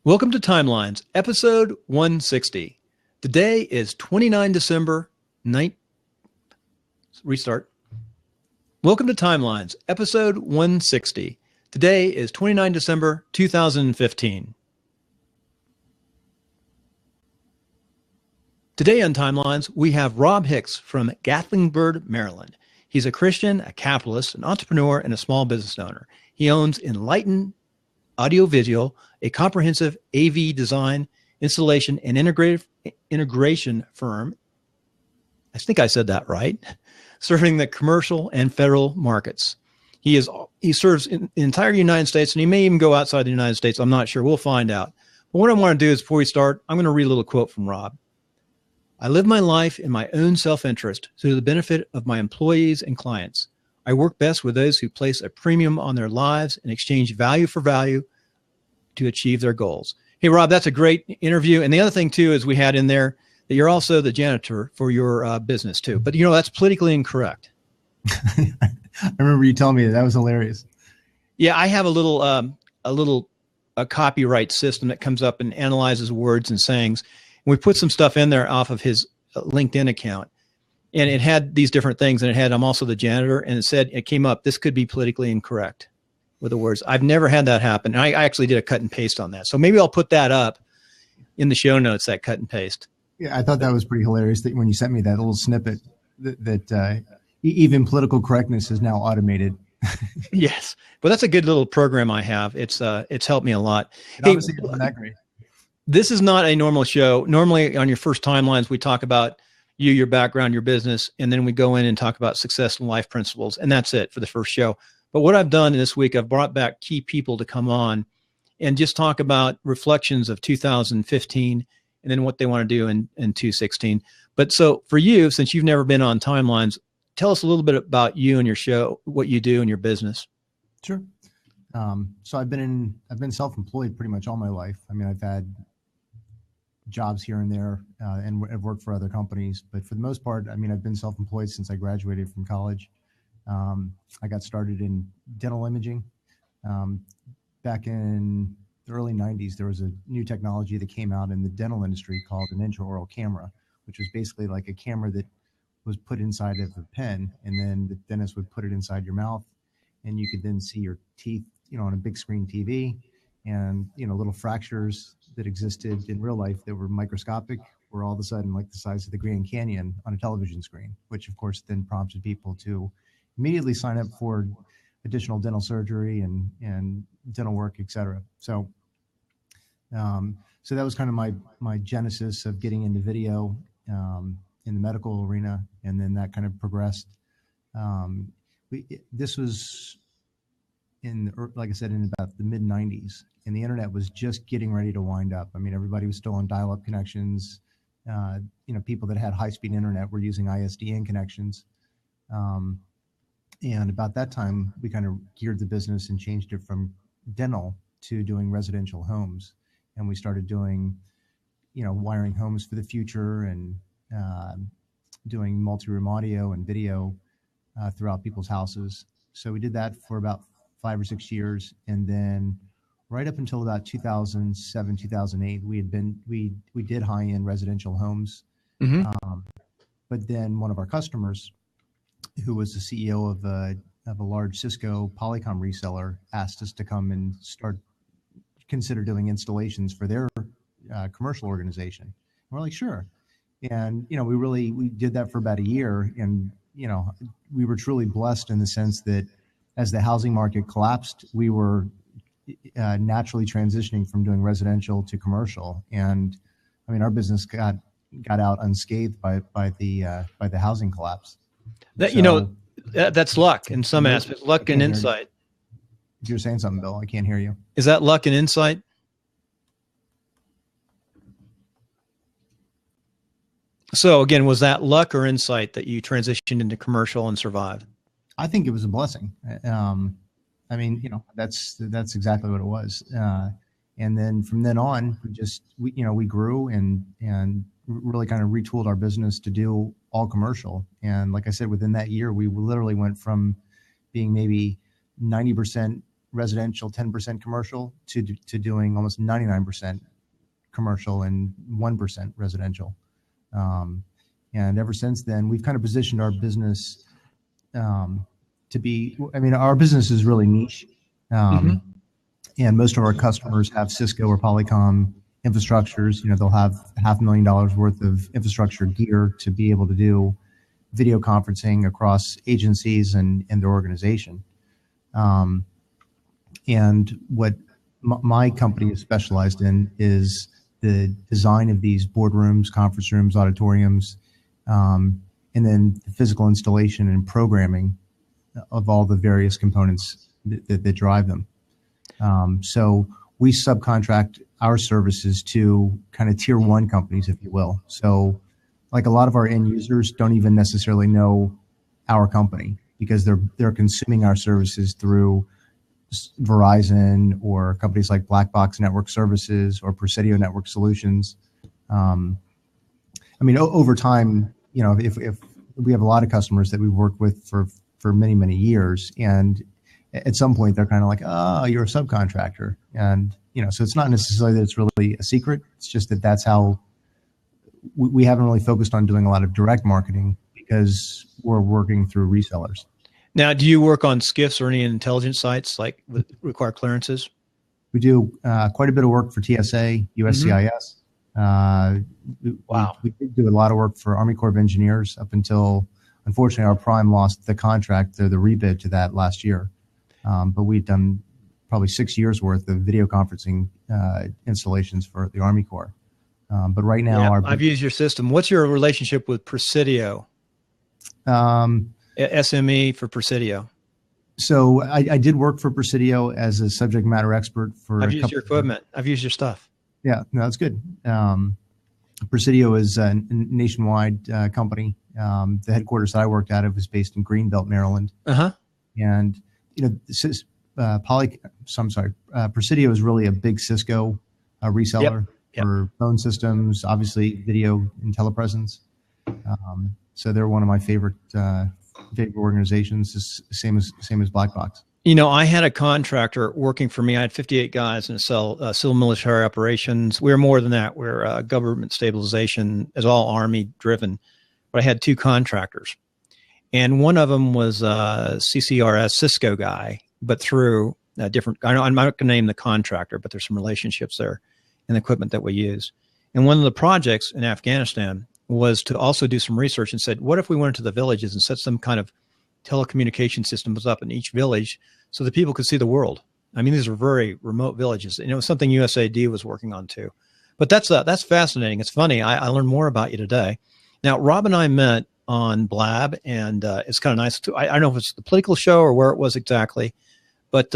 Welcome to Timelines, episode 160. Today is 29 December, restart. Welcome to Timelines, episode 160. Today is 29 December, 2015. Today on Timelines, we have Rob Hix from Gaithersburg, Maryland. He's a Christian, a capitalist, an entrepreneur, and a small business owner. He owns Enlighten Audiovisual, a comprehensive AV design, installation, and integration firm. I think I said that right. Serving the commercial and federal markets. He serves in the entire United States, and he may even go outside the United States. I'm not sure. We'll find out. But what I want to do is, before we start, I'm going to read a little quote from Rob. I live my life in my own self-interest to the benefit of my employees and clients. I work best with those who place a premium on their lives and exchange value for value to achieve their goals. Hey, Rob, that's a great interview. And the other thing, too, is we had in there that you're also the janitor for your business, too. But, that's politically incorrect. I remember you telling me that was hilarious. Yeah, I have a little copyright system that comes up and analyzes words and sayings. And we put some stuff in there off of his LinkedIn account. And it had these different things, and it had, I'm also the janitor, and it came up, this could be politically incorrect with the words. I've never had that happen. And I actually did a cut and paste on that. So maybe I'll put that up in the show notes, that cut and paste. Yeah, I thought that was pretty hilarious that when you sent me that little snippet that even political correctness is now automated. Yes. But that's a good little program I have. It's helped me a lot. Obviously, it's not that great. This is not a normal show. Normally on your first Timelines, we talk about you, your background, your business, and then we go in and talk about success and life principles. And that's it for the first show. But what I've done this week, I've brought back key people to come on and just talk about reflections of 2015 and then what they want to do in 2016. But so for you, since you've never been on Timelines, tell us a little bit about you and your show, what you do in your business. Sure. So I've been self-employed pretty much all my life. I mean, I've had jobs here and there, and I've worked for other companies, but for the most part, I mean, I've been self-employed since I graduated from college. I got started in dental imaging. Back in the early 90s, there was a new technology that came out in the dental industry called an intraoral camera, which was basically like a camera that was put inside of a pen, and then the dentist would put it inside your mouth, and you could then see your teeth, on a big screen TV, and, little fractures that existed in real life that were microscopic were all of a sudden like the size of the Grand Canyon on a television screen, which of course then prompted people to immediately sign up for additional dental surgery and dental work, et cetera. So that was kind of my genesis of getting into video in the medical arena, and then that kind of progressed. This was like I said, in about the mid 90s, and the internet was just getting ready to wind up. I mean, everybody was still on dial-up connections. People that had high-speed internet were using ISDN connections. And about that time, we kind of geared the business and changed it from dental to doing residential homes. And we started doing, wiring homes for the future and doing multi-room audio and video throughout people's houses. So we did that for about 5 or 6 years, and then right up until about 2007, 2008, we did high-end residential homes. Mm-hmm. But then one of our customers, who was the CEO of a large Cisco Polycom reseller, asked us to come and consider doing installations for their commercial organization. And we're like, sure. And we did that for about a year, and we were truly blessed in the sense that as the housing market collapsed, we were naturally transitioning from doing residential to commercial. And I mean, our business got out unscathed by the housing collapse. That's luck in some aspects, luck and insight. If you're saying something, Bill, I can't hear you. Is that luck and insight? So again, was that luck or insight that you transitioned into commercial and survived? I think it was a blessing. I mean, that's exactly what it was. And then from then on, we grew and really kind of retooled our business to do all commercial. And like I said, within that year, we literally went from being maybe 90% residential, 10% commercial, to doing almost 99% commercial and 1% residential. And ever since then, we've kind of positioned our business to be, I mean, our business is really niche. And most of our customers have Cisco or Polycom infrastructures. You know, they'll have $500,000 worth of infrastructure gear to be able to do video conferencing across agencies and their organization. And what my company is specialized in is the design of these boardrooms, conference rooms, auditoriums, and then the physical installation and programming of all the various components that drive them. So we subcontract our services to kind of tier one companies, if you will. So like a lot of our end users don't even necessarily know our company because they're consuming our services through Verizon or companies like Black Box Network Services or Presidio Network Solutions. I mean, over time, you know, if we have a lot of customers that we've worked with for many, many years, and at some point they're kind of like, oh, you're a subcontractor. And, you know, so it's not necessarily that it's really a secret. It's just that that's how we haven't really focused on doing a lot of direct marketing because we're working through resellers. Now, do you work on SCIFs or any intelligence sites like require clearances? We do quite a bit of work for TSA, USCIS. Wow. We did do a lot of work for Army Corps of Engineers up until, unfortunately, our prime lost the contract, the rebid to that last year. But we've done probably 6 years worth of video conferencing installations for the Army Corps. But right now, I've used your system. What's your relationship with Presidio? SME for Presidio. So I did work for Presidio as a subject matter expert for. I've used your equipment. I've used your stuff. Yeah, no, that's good. Presidio is a nationwide company. The headquarters that I worked out of is based in Greenbelt, Maryland. And you know, Presidio is really a big Cisco reseller for phone systems, obviously video and telepresence. So they're one of my favorite organizations, same as Black Box. You know, I had a contractor working for me. I had 58 guys in civil military operations. We were more than that. We're government stabilization, is all Army driven. But I had 2 contractors, and one of them was a CCRS Cisco guy, but through a different. I'm not going to name the contractor, but there's some relationships there in the equipment that we use. And one of the projects in Afghanistan was to also do some research and said, what if we went into the villages and set some kind of telecommunication systems up in each village so that people could see the world? I mean, these are very remote villages. And it was something USAID was working on too. But that's fascinating. It's funny. I learned more about you today. Now, Rob and I met on Blab, and it's kind of nice. I don't know if it's the political show or where it was exactly, but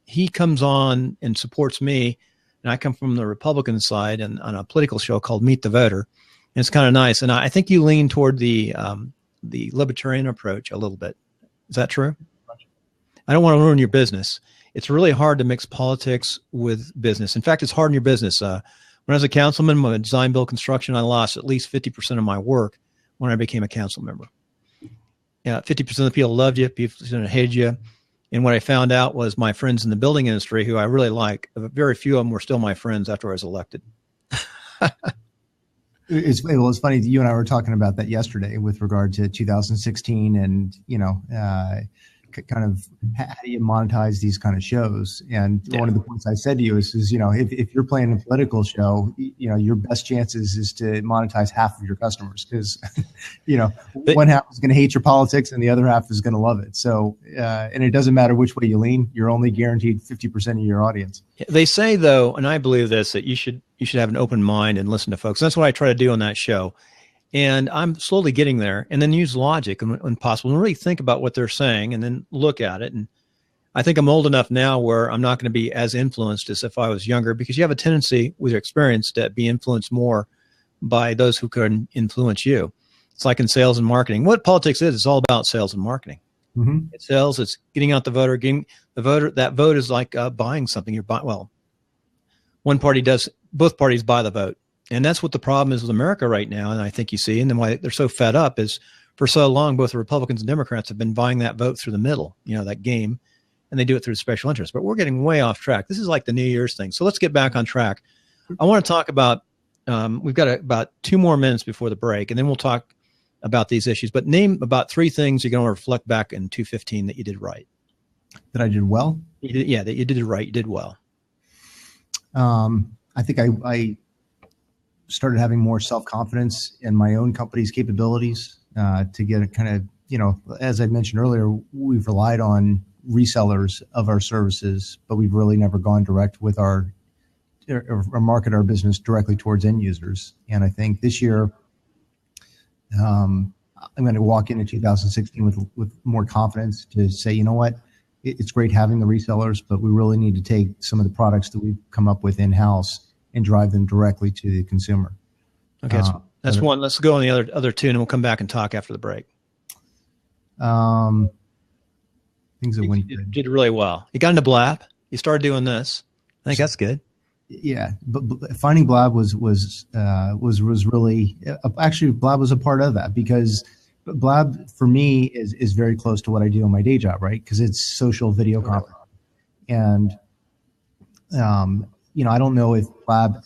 he comes on and supports me. And I come from the Republican side and on a political show called Meet the Voter. And it's kind of nice. And I think you lean toward the libertarian approach a little bit. Is that true? I don't want to ruin your business. It's really hard to mix politics with business. In fact, it's hard in your business. When I was a councilman, my design, build, construction, I lost at least 50% of my work when I became a council member. Yeah, 50% of the people loved you, 50% hated you. And what I found out was my friends in the building industry, who I really like, very few of them were still my friends after I was elected. It's funny. You and I were talking about that yesterday with regard to 2016 and, you know, kind of how do you monetize these kind of shows? And one of the points I said to you is you know, if you're playing a political show, you know, your best chances is to monetize half of your customers because, you know, one half is going to hate your politics and the other half is going to love it. So, and it doesn't matter which way you lean, you're only guaranteed 50% of your audience. They say though, and I believe this, that you should have an open mind and listen to folks. That's what I try to do on that show. And I'm slowly getting there, and then use logic when possible and really think about what they're saying and then look at it. And I think I'm old enough now where I'm not going to be as influenced as if I was younger, because you have a tendency with your experience to be influenced more by those who can influence you. It's like in sales and marketing. What politics is, it's all about sales and marketing. It's sales, it's getting out the voter, getting the voter. That vote is like buying something. You're buying, well, one party does, both parties buy the vote. And that's what the problem is with America right now. And I think you see, and then why they're so fed up is for so long, both the Republicans and Democrats have been buying that vote through the middle, you know, that game. and they do it through special interest. But we're getting way off track. This is like the New Year's thing. So let's get back on track. I want to talk about, we've got about 2 more minutes before the break, and then we'll talk about these issues. But name about 3 things you're going to reflect back in 2015 that you did right. That I did well? That you did it right. You did well. I think I started having more self-confidence in my own company's capabilities to get a kind of, as I mentioned earlier, we've relied on resellers of our services, but we've really never gone direct with or market our business directly towards end users. And I think this year, I'm going to walk into 2016 with more confidence to say, you know what, it's great having the resellers, but we really need to take some of the products that we've come up with in-house and drive them directly to the consumer. Okay, that's one. Let's go on the other 2, and we'll come back and talk after the break. Things that went good. Did really well. You got into Blab. You started doing this. I think that's good. Yeah, but finding Blab was really actually Blab was a part of that, because Blab for me is very close to what I do in my day job, right? Because it's social video conferencing, and I don't know if Blab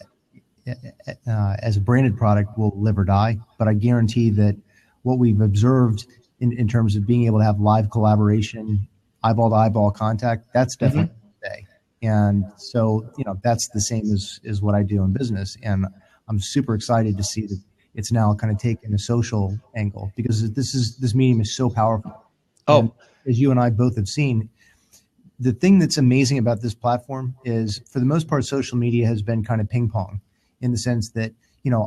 as a branded product will live or die, but I guarantee that what we've observed in terms of being able to have live collaboration, eyeball to eyeball contact, that's definitely today. And so, that's the same as what I do in business. And I'm super excited to see that it's now kind of taken a social angle, because this medium is so powerful. Oh, and as you and I both have seen, the thing that's amazing about this platform is, for the most part, social media has been kind of ping pong, in the sense that,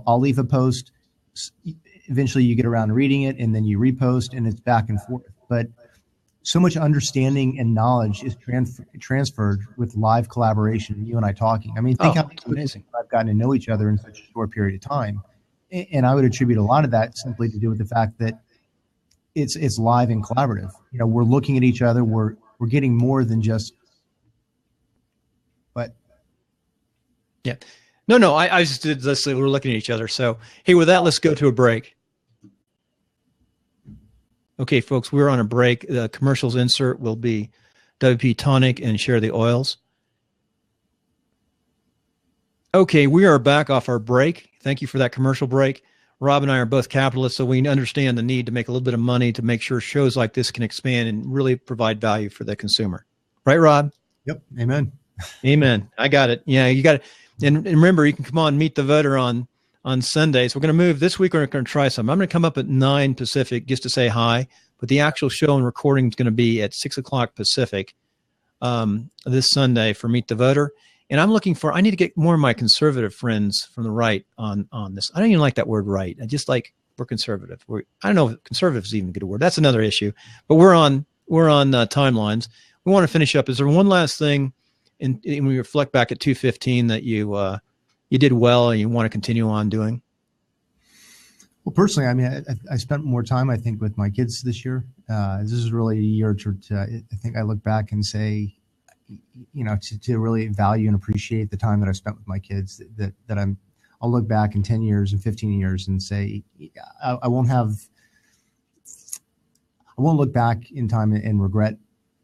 I'll leave a post, eventually you get around to reading it, and then you repost, and it's back and forth. But so much understanding and knowledge is transferred with live collaboration, you and I talking. I mean, think how amazing I've gotten to know each other in such a short period of time. And I would attribute a lot of that simply to do with the fact that it's live and collaborative. We're looking at each other. We're getting more than just, but. Yeah. No, I just did this. We're looking at each other. So, hey, with that, let's go to a break. Okay, folks, we're on a break. The commercials insert will be WP Tonic and Share the Oils. Okay, we are back off our break. Thank you for that commercial break. Rob and I are both capitalists, so we understand the need to make a little bit of money to make sure shows like this can expand and really provide value for the consumer. Right, Rob? Yep. Amen. Amen. I got it. Yeah, you got it. And remember, you can come on Meet the Voter on Sundays. We're going to move this week. We're going to try something. I'm going to come up at 9 Pacific just to say hi, but the actual show and recording is going to be at 6 o'clock Pacific this Sunday for Meet the Voter. And I need to get more of my conservative friends from the right on this. I don't even like that word right. I just like, we're conservative. I don't know if conservative is even a good word. That's another issue. But we're on timelines. We want to finish up. Is there one last thing, and when we reflect back at 2015, that you did well and you want to continue on doing? Well, personally, I mean, I spent more time, I think, with my kids this year. This is really a year to I think I look back and say, to really value and appreciate the time that I spent with my kids, that I'll look back in 10 years and 15 years and say, I won't look back in time and regret.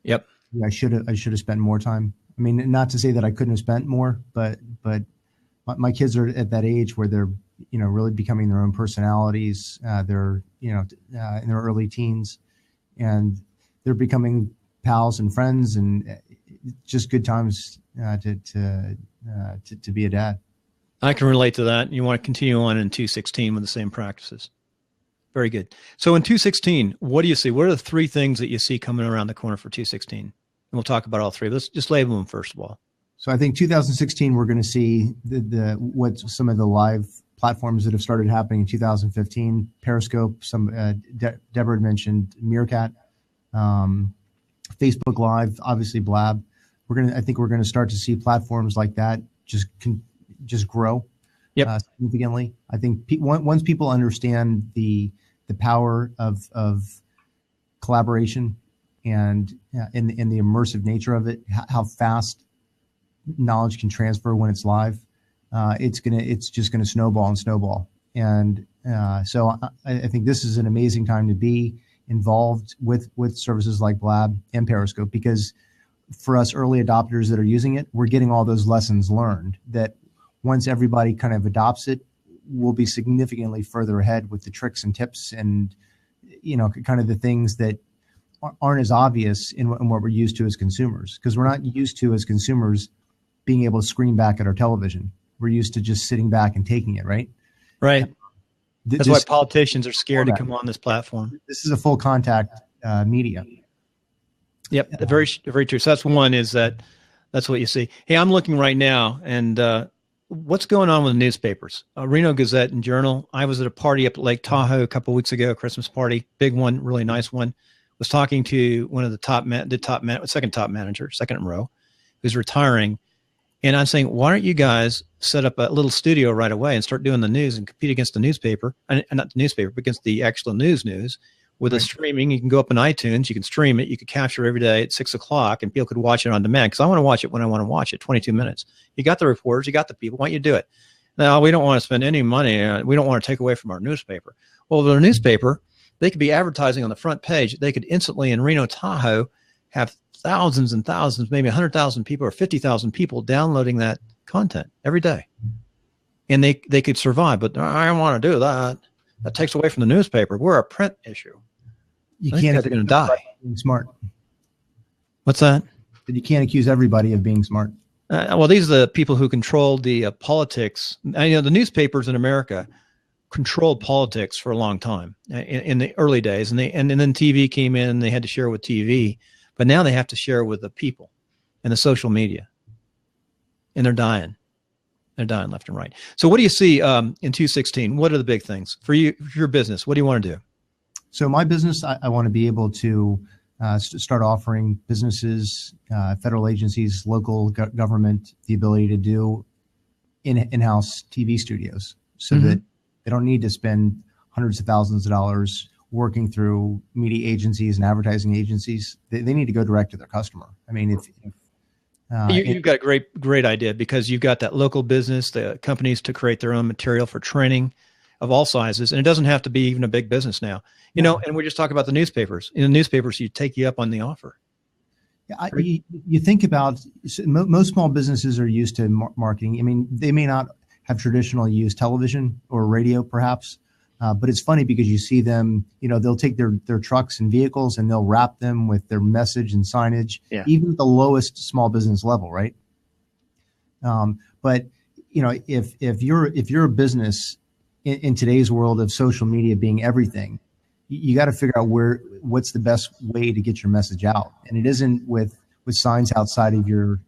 Yep. I should have spent more time. I mean, not to say that I couldn't have spent more, but my kids are at that age where they're, really becoming their own personalities. They're, in their early teens, and they're becoming pals and friends, and just good times to be a dad. I can relate to that. You want to continue on in 2016 with the same practices. Very good. So in 2016, what do you see? What are the 3 things that you see coming around the corner for 2016? And we'll talk about all 3. Let's just label them first of all. So I think 2016, we're going to see what some of the live platforms that have started happening in 2015. Periscope, Deborah had mentioned Meerkat, Facebook Live, obviously Blab. I think we're going to start to see platforms like that just grow significantly. I think once people understand the power of collaboration and in the immersive nature of it, how fast knowledge can transfer when it's live, it's just gonna snowball. And so I think this is an amazing time to be involved with services like Blab and Periscope, because for us early adopters that are using it, we're getting all those lessons learned that once everybody kind of adopts it, we'll be significantly further ahead with the tricks and tips and, kind of the things that aren't as obvious in what we're used to as consumers, because we're not used to as consumers being able to screen back at our television. We're used to just sitting back and taking it, right? Right. That's why politicians are scared to come on this platform. This is a full contact media. Yep, very, very true. So that's what you see. Hey, I'm looking right now, and what's going on with the newspapers? Reno Gazette and Journal. I was at a party up at Lake Tahoe a couple of weeks ago, a Christmas party, big one, really nice one. Was talking to one of the second top manager, second in row, who's retiring. And I'm saying, why don't you guys set up a little studio right away and start doing the news and compete against the newspaper, and not the newspaper, but against the actual news with a streaming. You can go up on iTunes, you can stream it, you could capture every day at 6:00, and people could watch it on demand. Because I want to watch it when I want to watch it, 22 minutes. You got the reporters, you got the people. Why don't you do it? Now, we don't want to spend any money. We don't want to take away from our newspaper. Well, the newspaper, they could be advertising on the front page. They could instantly in Reno Tahoe have thousands and thousands, maybe 100,000 people or 50,000 people downloading that content every day. And they could survive, but I don't want to do that. That takes away from the newspaper. We're a print issue. You can't. They're going to die. Being smart. What's that? You can't accuse everybody of being smart. Well, these are the people who control the politics. The newspapers in America controlled politics for a long time in the early days, and then TV came in, and they had to share with TV, but now they have to share with the people and the social media, and they're dying. They're dying left and right. So what do you see in 2016? What are the big things for you, for your business? What do you want to do? So my business, I want to be able to start offering businesses, federal agencies, local government, the ability to do in-house TV studios so that they don't need to spend hundreds of thousands of dollars working through media agencies and advertising agencies. They need to go direct to their customer. I mean, you've got a great idea, because you've got that local business, the companies to create their own material for training of all sizes. And it doesn't have to be even a big business now, and we're just talking about the newspapers. In the newspapers, you take you up on the offer. You think about, most small businesses are used to marketing. I mean, they may not have traditionally used television or radio perhaps, but it's funny because you see them, they'll take their trucks and vehicles and they'll wrap them with their message and signage, even at the lowest small business level, right? But if you're a business in today's world of social media being everything, you got to figure out what's the best way to get your message out. And it isn't with signs outside of your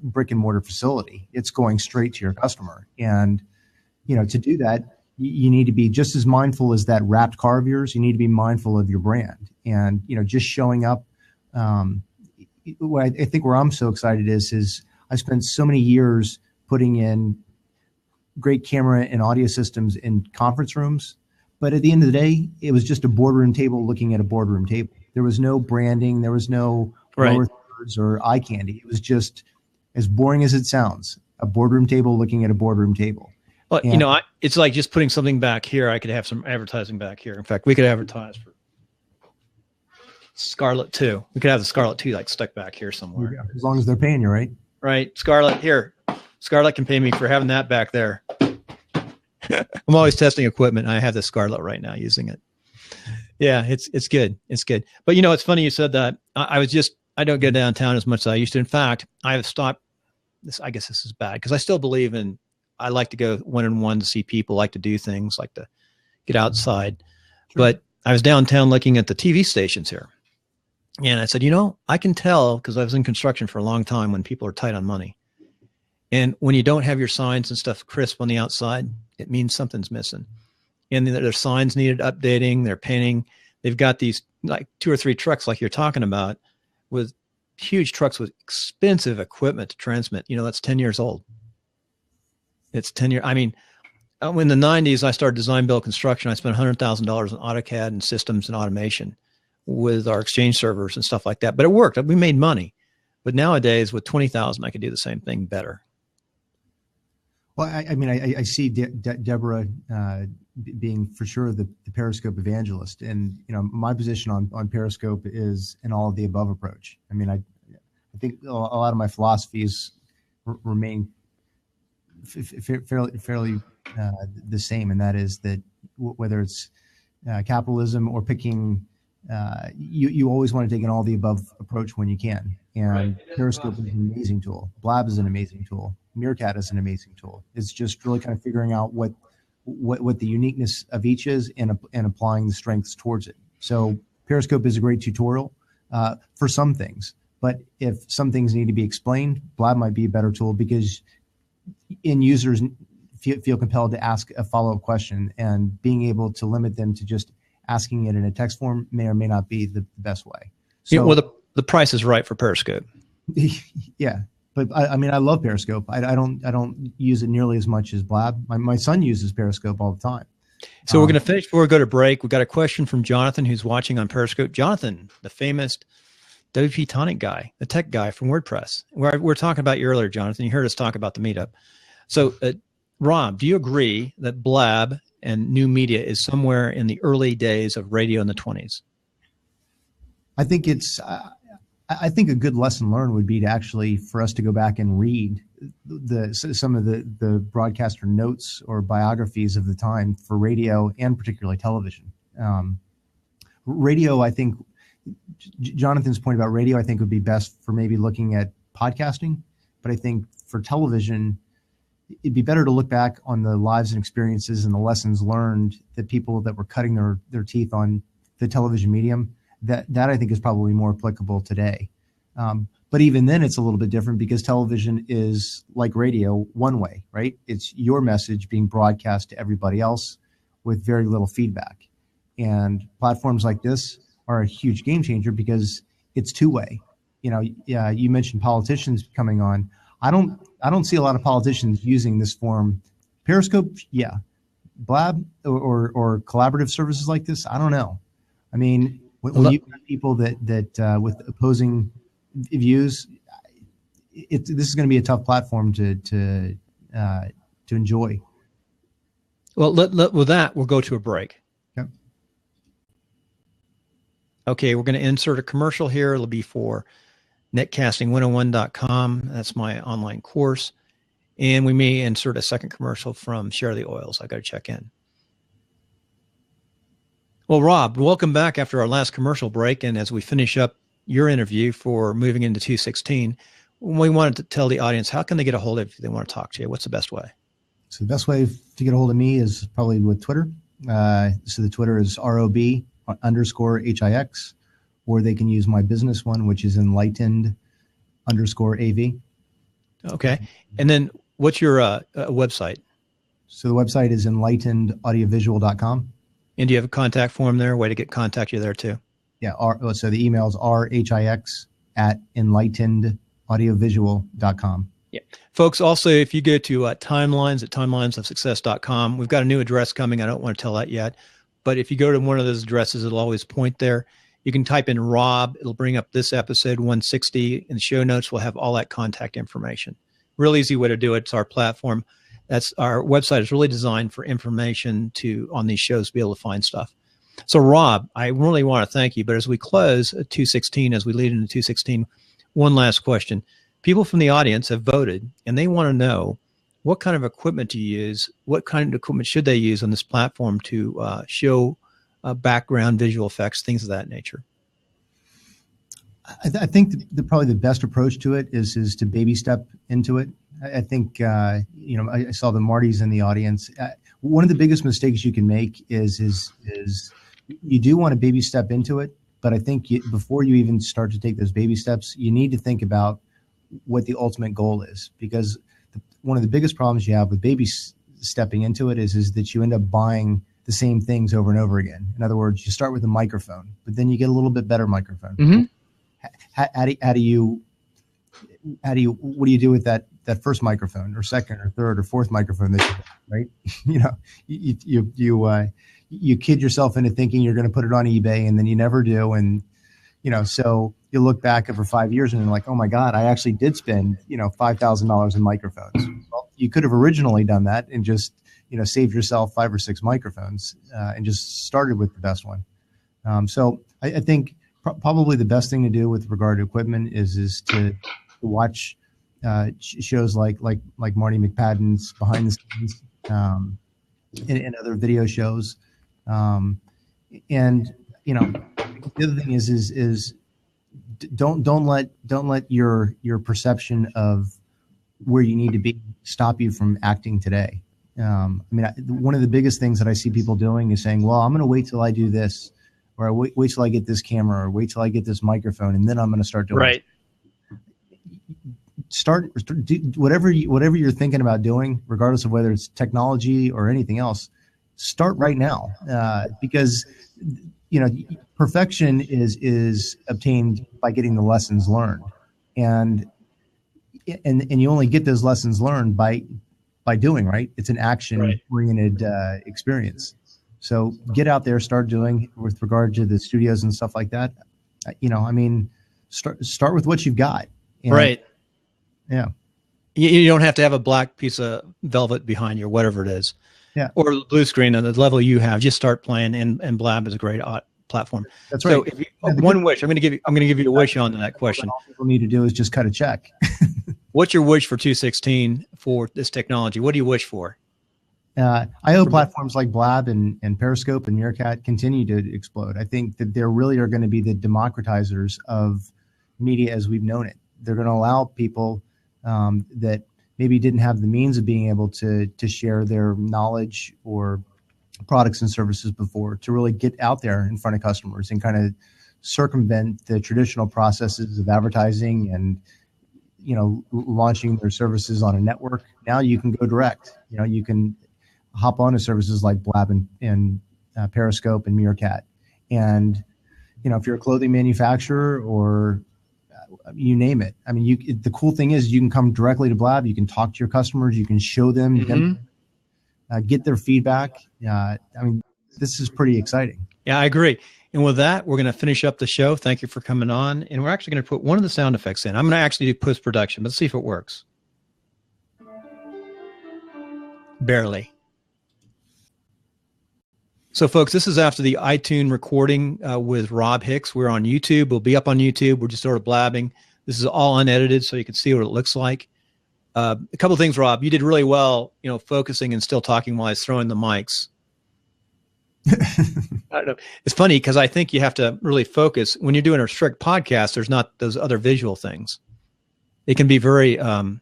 brick and mortar facility. It's going straight to your customer. And, to do that, you need to be just as mindful as that wrapped car of yours. You need to be mindful of your brand and, just showing up. What I think where I'm so excited is I spent so many years putting in great camera and audio systems in conference rooms. But at the end of the day, it was just a boardroom table looking at a boardroom table. There was no branding. There was no lower thirds or eye candy. It was just, as boring as it sounds, a boardroom table looking at a boardroom table. Well, it's like just putting something back here. I could have some advertising back here. In fact, we could advertise for Scarlet 2. We could have the Scarlet 2 like stuck back here somewhere. As long as they're paying you, right? Right. Scarlet, here. Scarlet can pay me for having that back there. I'm always testing equipment. I have the Scarlet right now using it. Yeah, it's good. It's good. But it's funny you said that. I don't go downtown as much as I used to. In fact, I have stopped this. I guess this is bad because I still believe I like to go one-on-one to see people, like to do things, like to get outside. Sure. But I was downtown looking at the TV stations here. And I said, I can tell, because I was in construction for a long time, when people are tight on money. And when you don't have your signs and stuff crisp on the outside, it means something's missing. And their signs needed updating, they're painting. They've got these like 2 or 3 trucks like you're talking about, with huge trucks with expensive equipment to transmit. That's 10 years old. It's 10 years. I mean, in the 90s, I started design, build, construction. I spent $100,000 on AutoCAD and systems and automation with our Exchange servers and stuff like that. But it worked. We made money. But nowadays, with 20,000, I could do the same thing better. Well, I see Deborah being for sure the Periscope evangelist, and my position on Periscope is an all of the above approach. I mean, I think a lot of my philosophies remain fairly the same, and that is that whether it's capitalism or picking, you always want to take an all the above approach when you can. And Periscope is an amazing tool. Blab is an amazing tool. Meerkat is an amazing tool. It's just really kind of figuring out what the uniqueness of each is and applying the strengths towards it. So Periscope is a great tutorial for some things, but if some things need to be explained, Blab might be a better tool because end users feel compelled to ask a follow-up question, and being able to limit them to just asking it in a text form may or may not be the best way. So, well, the price is right for Periscope. Yeah. But I mean, I love Periscope. I don't use it nearly as much as Blab. My son uses Periscope all the time. So we're going to finish before we go to break. We've got a question from Jonathan, who's watching on Periscope. Jonathan, the famous WP Tonic guy, the tech guy from WordPress. We're talking about you earlier, Jonathan. You heard us talk about the meetup. So, Rob, do you agree that Blab and new media is somewhere in the early days of radio in the 20s? I think it's. I think a good lesson learned would be to actually for us to go back and read some of the broadcaster notes or biographies of the time for radio and particularly television. Radio, I think, Jonathan's point about radio, I think would be best for maybe looking at podcasting, but I think for television, it'd be better to look back on the lives and experiences and the lessons learned that people that were cutting their teeth on the television medium. That I think is probably more applicable today. But even then it's a little bit different because television is like radio one way, right? It's your message being broadcast to everybody else with very little feedback. And platforms like this are a huge game changer because it's two way. You know, yeah, you mentioned politicians coming on. I don't see a lot of politicians using this form. Periscope, yeah. Blab or collaborative services like this, I don't know. I mean, when you have people that with opposing views, this is going to be a tough platform to enjoy. Well, with that, we'll go to a break. Okay. Okay, we're going to insert a commercial here. It'll be for netcasting101.com. That's my online course. And we may insert a second commercial from Share the Oils. I got to check in. Well, Rob, welcome back after our last commercial break. And as we finish up your interview for moving into 216, we wanted to tell the audience, how can they get a hold of you if they want to talk to you? What's the best way? So the best way to get a hold of me is probably with Twitter. So the Twitter is ROB_HIX, or they can use my business one, which is enlightened_AV. Okay. And then what's your website? So the website is enlightenedaudiovisual.com. And do you have a contact form there? A way to contact you there too? Yeah. So the email is rhix@enlightenedaudiovisual.com. Yeah. Folks, also, if you go to timelines at timelinesofsuccess.com, we've got a new address coming. I don't want to tell that yet. But if you go to one of those addresses, it'll always point there. You can type in Rob. It'll bring up this episode 160. In the show notes, we'll have all that contact information. Real easy way to do it. It's our platform. That's our website is really designed for information on these shows to be able to find stuff. So, Rob, I really want to thank you. But as we close 216, as we lead into 216, one last question. People from the audience have voted, and they want to know what kind of equipment to use. What kind of equipment should they use on this platform to show background visual effects, things of that nature? I think probably the best approach to it is to baby step into it. I think, I saw the Martys in the audience. One of the biggest mistakes you can make is you do want to baby step into it, but I think before you even start to take those baby steps, you need to think about what the ultimate goal is, because one of the biggest problems you have with baby stepping into it is that you end up buying the same things over and over again. In other words, you start with a microphone, but then you get a little bit better microphone. Mm-hmm. What do you do with that first microphone or second or third or fourth microphone that you have, right? You kid yourself into thinking you're going to put it on eBay, and then you never do. And, so you look back over 5 years and you're like, oh my God, I actually did spend, $5,000 in microphones. Well, you could have originally done that and just, saved yourself 5 or 6 microphones and just started with the best one. So I think probably the best thing to do with regard to equipment is to watch shows like Marty McPadden's Behind the Scenes, and other video shows. And you know, the other thing is don't let your perception of where you need to be stop you from acting today. I mean, one of the biggest things that I see people doing is saying, well, I'm going to wait till I do this, or wait till I get this camera, or wait till I get this microphone, and then I'm going to start doing right. Do whatever you're thinking about doing, regardless of whether it's technology or anything else. Start right now, because you know, perfection is obtained by getting the lessons learned, and you only get those lessons learned by doing, right. It's an action oriented experience. So get out there, start doing with regard to the studios and stuff like that. You know, I mean, start with what you've got. And, right. Yeah. You don't have to have a black piece of velvet behind you or whatever it is. Yeah. Or blue screen on the level you have. Just start playing, and Blab is a great platform. That's right. So if you, one wish, I'm going to give you a wish on that question. All people need to do is just cut a check. What's your wish for 2016 for this technology? What do you wish for? I hope platforms like Blab and Periscope and Meerkat continue to explode. I think that they really are going to be the democratizers of media as we've known it. They're going to allow people that maybe didn't have the means of being able to share their knowledge or products and services before to really get out there in front of customers and kind of circumvent the traditional processes of advertising and, you know, launching their services on a network. Now you can go direct. You know, you can hop on to services like Blab and Periscope and Meerkat. And, you know, if you're a clothing manufacturer or you name it. I mean, the cool thing is you can come directly to Blab. You can talk to your customers. You can show them, get their feedback. I mean, this is pretty exciting. Yeah, I agree. And with that, we're going to finish up the show. Thank you for coming on. And we're actually going to put one of the sound effects in. I'm going to actually do post-production. Let's see if it works. Barely. So, folks, this is after the iTunes recording with Rob Hix. We're on YouTube. We'll be up on YouTube. We're just sort of blabbing. This is all unedited, so you can see what it looks like. A couple of things, Rob. You did really well, you know, focusing and still talking while I was throwing the mics. I don't know. It's funny because I think you have to really focus. When you're doing a strict podcast, there's not those other visual things. It can be very, do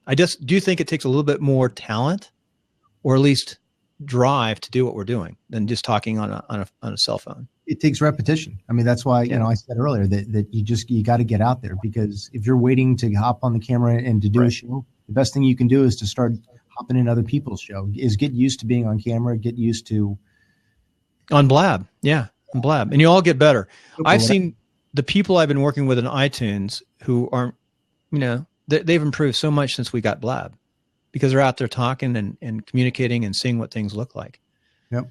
you think it takes a little bit more talent, or at least drive to do what we're doing than just talking on a cell phone? It takes repetition. I mean, that's why, you know, I said earlier that you got to get out there, because if you're waiting to hop on the camera and to do a show, the best thing you can do is to start hopping in other people's show, is get used to being on camera, get used to on Blab. Yeah. On Blab. And you all get better. I've seen the people I've been working with in iTunes who aren't, you know, they've improved so much since we got Blab, because they're out there talking and communicating and seeing what things look like. Yep.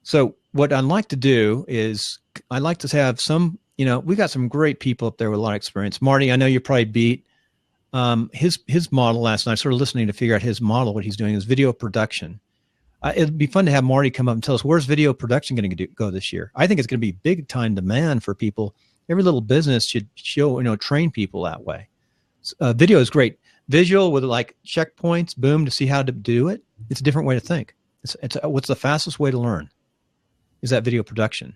So what I'd like to do is I'd like to have some, you know, we got some great people up there with a lot of experience. Marty, I know you probably beat his model last night. I started listening to figure out his model. What he's doing is video production. It'd be fun to have Marty come up and tell us, where's video production going to go this year? I think it's going to be big time demand for people. Every little business should show, you know, train people that way. Video is great. Visual with like checkpoints, boom, to see how to do it. It's a different way to think. It's what's the fastest way to learn? Is that video production?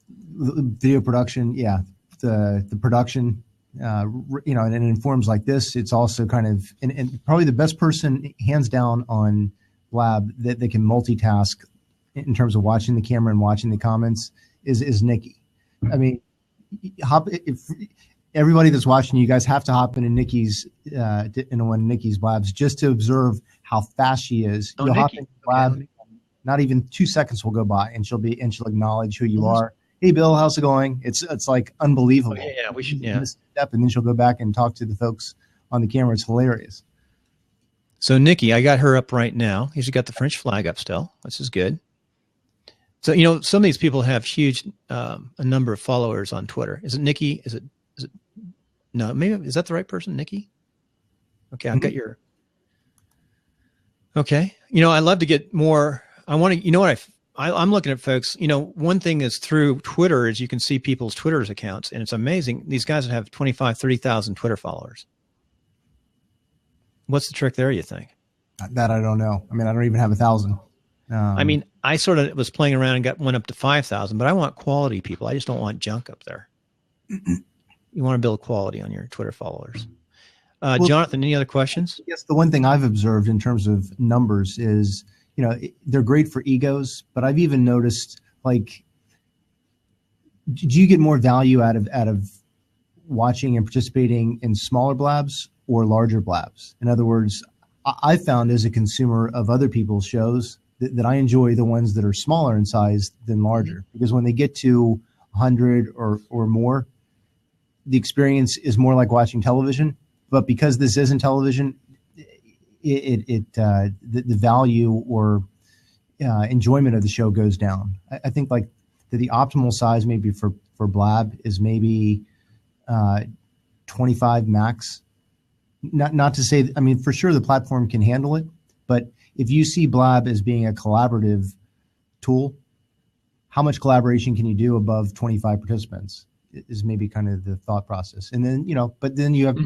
Video production, yeah. The production, you know, and in forms like this, it's also kind of, and probably the best person, hands down, on Blab that they can multitask in terms of watching the camera and watching the comments is Nikki. I mean, everybody that's watching, you guys have to hop into Nikki's one of Nikki's Blabs just to observe how fast she is. You'll hop into Blab, not even 2 seconds will go by, and she'll acknowledge who you are. Hey, Bill, how's it going? It's like unbelievable. Oh, yeah, we should. Yeah. Step, and then she'll go back and talk to the folks on the camera. It's hilarious. So Nikki, I got her up right now. She's got the French flag up still. This is good. So, you know, some of these people have huge, a number of followers on Twitter. Is it Nikki? Is it, no, maybe, is that the right person? Nikki? Okay. I've got your, okay. You know, I'd love to get more. I want to, you know what? I'm looking at folks, one thing is through Twitter is you can see people's Twitter's accounts, and it's amazing. These guys that have 25, 30,000 Twitter followers. What's the trick there, you think? That I don't know. I mean, I don't even have 1,000. I mean, I sort of was playing around and went up to 5,000, but I want quality people. I just don't want junk up there. You want to build quality on your Twitter followers. Well, Jonathan, any other questions? Yes, the one thing I've observed in terms of numbers is, they're great for egos, but I've even noticed, like, do you get more value out of watching and participating in smaller blabs or larger blabs? In other words, I found as a consumer of other people's shows that I enjoy the ones that are smaller in size than larger, because when they get to 100 or more, the experience is more like watching television. But because this isn't television, the value or enjoyment of the show goes down. I think like the optimal size maybe for Blab is maybe 25 max. Not to say, I mean, for sure the platform can handle it, but if you see Blab as being a collaborative tool, how much collaboration can you do above 25 participants is maybe kind of the thought process. And then, but then you have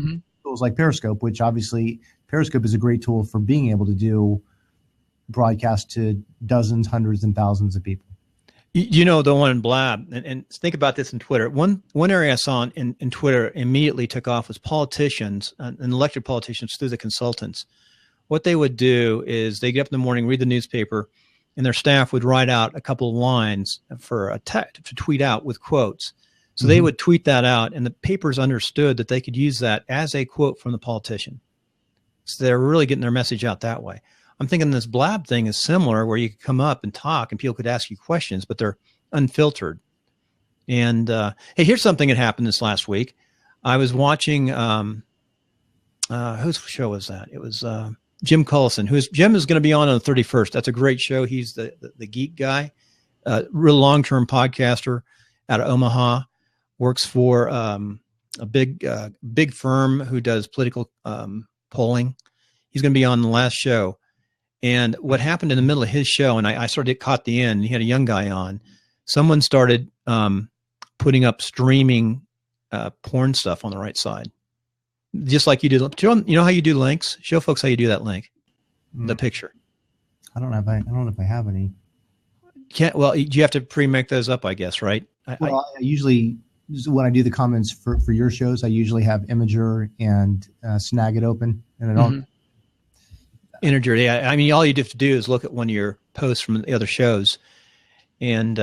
tools like Periscope, which obviously Periscope is a great tool for being able to do broadcast to dozens, hundreds, and thousands of people. The one in Blab, and think about this in Twitter. One area I saw in Twitter immediately took off was politicians and elected politicians through the consultants. What they would do is they get up in the morning, read the newspaper, and their staff would write out a couple of lines for to tweet out with quotes. So they would tweet that out, and the papers understood that they could use that as a quote from the politician. So they're really getting their message out that way. I'm thinking this Blab thing is similar, where you could come up and talk and people could ask you questions, but they're unfiltered. And hey, here's something that happened this last week. I was watching, whose show was that? It was Jim Collison. Jim is going to be on the 31st. That's a great show. He's the geek guy, real long-term podcaster out of Omaha, works for a big firm who does political polling. He's going to be on the last show. And what happened in the middle of his show, and I sort of caught the end, he had a young guy on, someone started putting up streaming porn stuff on the right side. Just like you do. You know how you do links? Show folks how you do that link, the picture. I don't know if I have any. Well, you have to pre-make those up, I guess, right? I usually, when I do the comments for your shows, I usually have Imager and Snagit open, and I don't. Integer, yeah. I mean, all you have to do is look at one of your posts from the other shows, and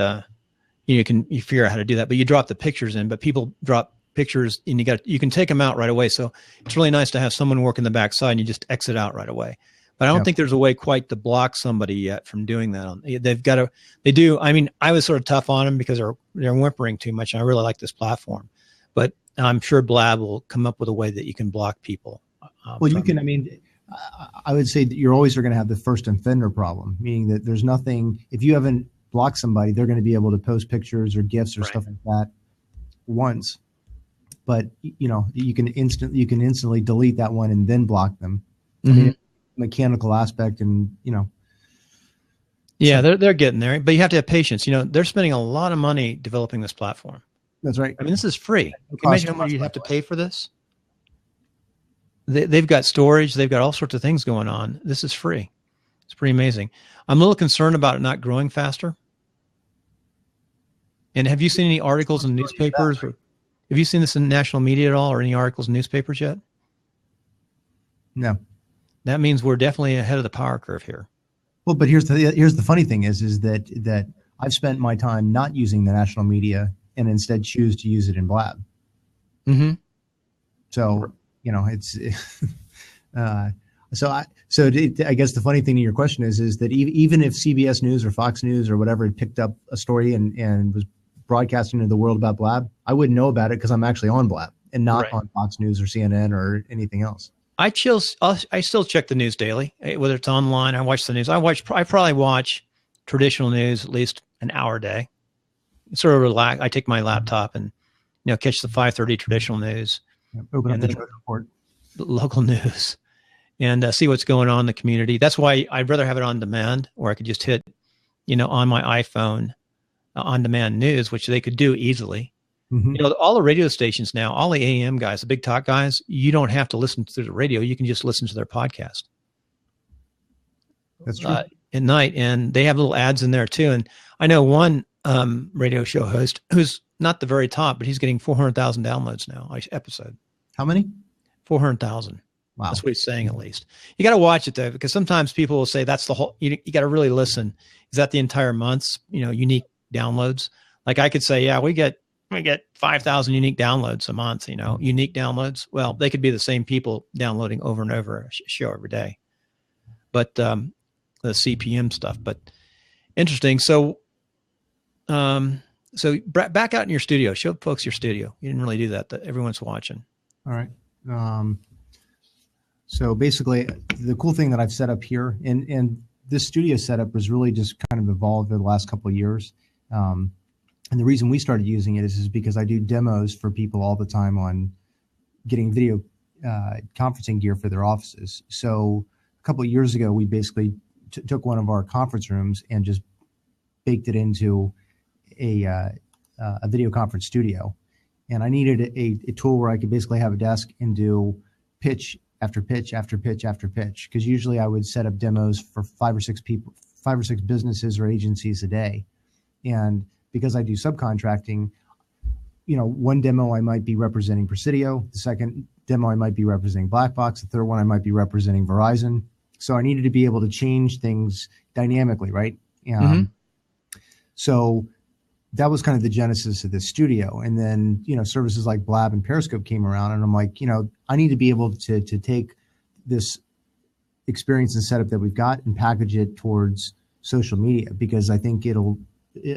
you figure out how to do that. But you drop the pictures in, but people drop pictures, and you can take them out right away. So it's really nice to have someone work in the backside, and you just exit out right away. But I don't think there's a way quite to block somebody yet from doing that. They've got to. They do. I mean, I was sort of tough on them because they're whimpering too much, and I really like this platform. But I'm sure Blab will come up with a way that you can block people. Well, you can. I mean, I would say that you're always going to have the first offender problem, meaning that there's nothing, if you haven't blocked somebody, they're going to be able to post pictures or GIFs or stuff like that once. But, you can instantly delete that one and then block them. I mean, mechanical aspect and, Yeah, they're getting there, but you have to have patience. They're spending a lot of money developing this platform. That's right. I mean, this is free. Can you imagine how much you'd have to pay for this? They've got storage. They've got all sorts of things going on. This is free. It's pretty amazing. I'm a little concerned about it not growing faster. And have you seen any articles in newspapers? Have you seen this in national media at all, or any articles in newspapers yet? No. That means we're definitely ahead of the power curve here. Well, but here's the funny thing is that I've spent my time not using the national media and instead choose to use it in Blab. So. It's I guess the funny thing to your question is that even if CBS News or Fox News or whatever had picked up a story and was broadcasting to the world about Blab, I wouldn't know about it because I'm actually on Blab and not on Fox News or CNN or anything else. I still check the news daily, whether it's online. I watch the news. I probably watch traditional news at least an hour a day. Sort of relax. I take my laptop and catch the 5:30 traditional news. Open up the report, the local news, and see what's going on in the community. That's why I'd rather have it on demand, where I could just hit, on my iPhone on-demand news, which they could do easily. Mm-hmm. All the radio stations now, all the AM guys, the big talk guys, you don't have to listen to the radio. You can just listen to their podcast. That's true. At night, and they have little ads in there too. And I know one radio show host who's not the very top, but he's getting 400,000 downloads now episode. How many? 400,000. Wow. That's what he's saying, at least. You got to watch it though, because sometimes people will say that's the whole. You got to really listen. Is that the entire month's unique downloads? Like I could say, yeah, we get 5,000 unique downloads a month. Unique downloads. Well, they could be the same people downloading over and over a show every day. But the CPM stuff. But interesting. So, back out in your studio. Show folks your studio. You didn't really do that. Everyone's watching. All right. So basically, the cool thing that I've set up here, and this studio setup was really just kind of evolved over the last couple of years. And the reason we started using it is because I do demos for people all the time on getting video conferencing gear for their offices. So a couple of years ago, we basically took one of our conference rooms and just baked it into a video conference studio. And I needed a tool where I could basically have a desk and do pitch after pitch after pitch after pitch. Because usually I would set up demos for 5 or 6 people, 5 or 6 businesses or agencies a day. And because I do subcontracting, one demo I might be representing Presidio. The second demo I might be representing Blackbox. The third one I might be representing Verizon. So I needed to be able to change things dynamically, right? So that was kind of the genesis of this studio. And then, services like Blab and Periscope came around, and I'm like, I need to be able to take this experience and setup that we've got and package it towards social media, because I think it'll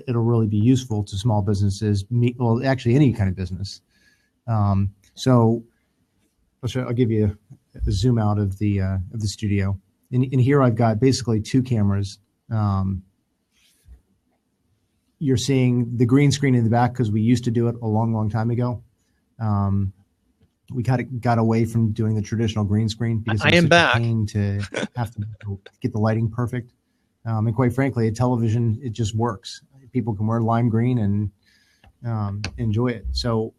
really be useful to small businesses. Well, actually any kind of business. So I'll give you a zoom out of the studio. In here, I've got basically 2 cameras. You're seeing the green screen in the back because we used to do it a long, long time ago. We kind of got away from doing the traditional green screen because I am back. A pain to have to get the lighting perfect. And quite frankly, a television, it just works. People can wear lime green and enjoy it. So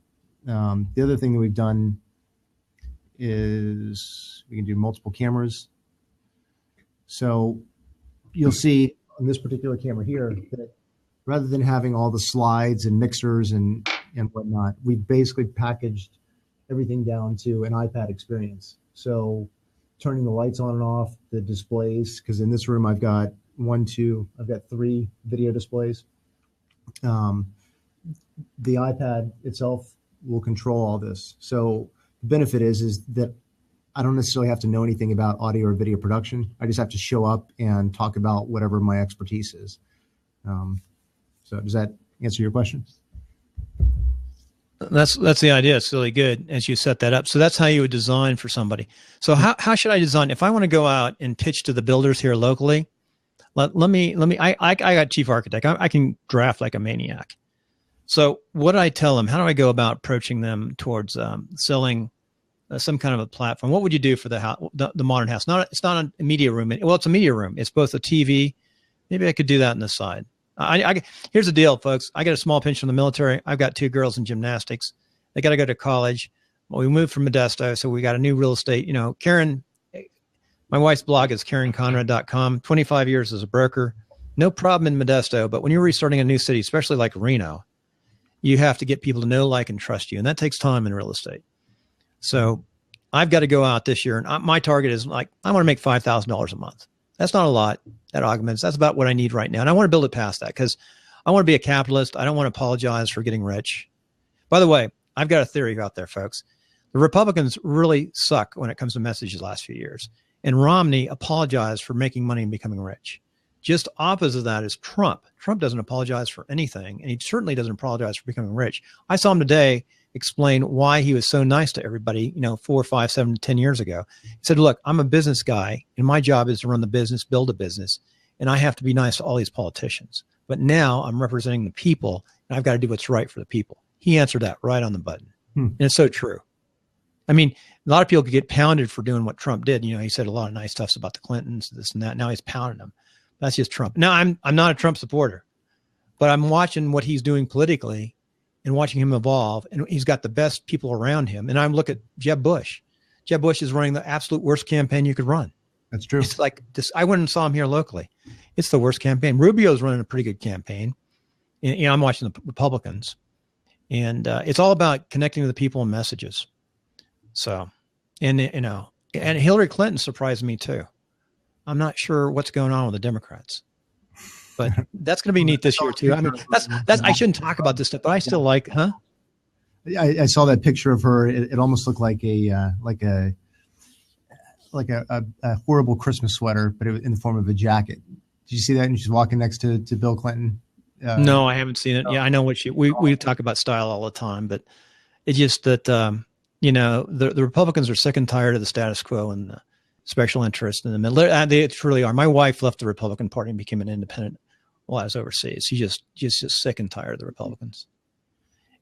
the other thing that we've done is we can do multiple cameras. So you'll see on this particular camera here that rather than having all the slides and mixers and whatnot, we basically packaged everything down to an iPad experience. So turning the lights on and off, the displays, because in this room I've got 3 video displays. The iPad itself will control all this. So the benefit is that I don't necessarily have to know anything about audio or video production. I just have to show up and talk about whatever my expertise is. So does that answer your question? That's the idea. It's really good as you set that up. So that's how you would design for somebody. So how should I design? If I want to go out and pitch to the builders here locally, let me, I got chief architect. I can draft like a maniac. So what do I tell them? How do I go about approaching them towards selling some kind of a platform? What would you do for the house, the modern house? It's not a media room. Well, it's a media room. It's both a TV. Maybe I could do that on the side. Here's the deal, folks. I get a small pension from the military. I've got 2 girls in gymnastics. They got to go to college. Well, we moved from Modesto, so we got a new real estate. Karen, my wife's blog is KarenConrad.com. 25 years as a broker. No problem in Modesto, but when you're restarting a new city, especially like Reno, you have to get people to know, like, and trust you, and that takes time in real estate. So I've got to go out this year, and my target is I want to make $5,000 a month. That's not a lot. That augments. That's about what I need right now. And I want to build it past that because I want to be a capitalist. I don't want to apologize for getting rich. By the way, I've got a theory out there, folks. The Republicans really suck when it comes to messages the last few years. And Romney apologized for making money and becoming rich. Just opposite of that is Trump. Trump doesn't apologize for anything, and he certainly doesn't apologize for becoming rich. I saw him today explain why he was so nice to everybody, 4, 5, 7, 10 years ago. He said, look, I'm a business guy, and my job is to run the business, build a business, and I have to be nice to all these politicians. But now I'm representing the people, and I've got to do what's right for the people. He answered that right on the button. And it's so true. I mean, a lot of people could get pounded for doing what Trump did. He said a lot of nice stuff about the Clintons, this and that. Now he's pounding them. That's just Trump. Now, I'm not a Trump supporter, but I'm watching what he's doing politically and watching him evolve. And he's got the best people around him. And I'm looking at Jeb Bush. Jeb Bush is running the absolute worst campaign you could run. That's true. It's like this. I went and saw him here locally. It's the worst campaign. Rubio's running a pretty good campaign. And, I'm watching the Republicans. And it's all about connecting with the people and messages. So, and Hillary Clinton surprised me too. I'm not sure what's going on with the Democrats, but that's going to be neat this year too. I mean, that's, I shouldn't talk about this stuff, but I still like, I saw that picture of her. It almost looked like a horrible Christmas sweater, but it was in the form of a jacket. Did you see that? And she's walking next to Bill Clinton. No, I haven't seen it. Yeah, I know what we talk about style all the time, but it's just that, the Republicans are sick and tired of the status quo and the special interest in the middle. They truly are. My wife left the Republican Party and became an independent while I was overseas. She's just sick and tired of the Republicans.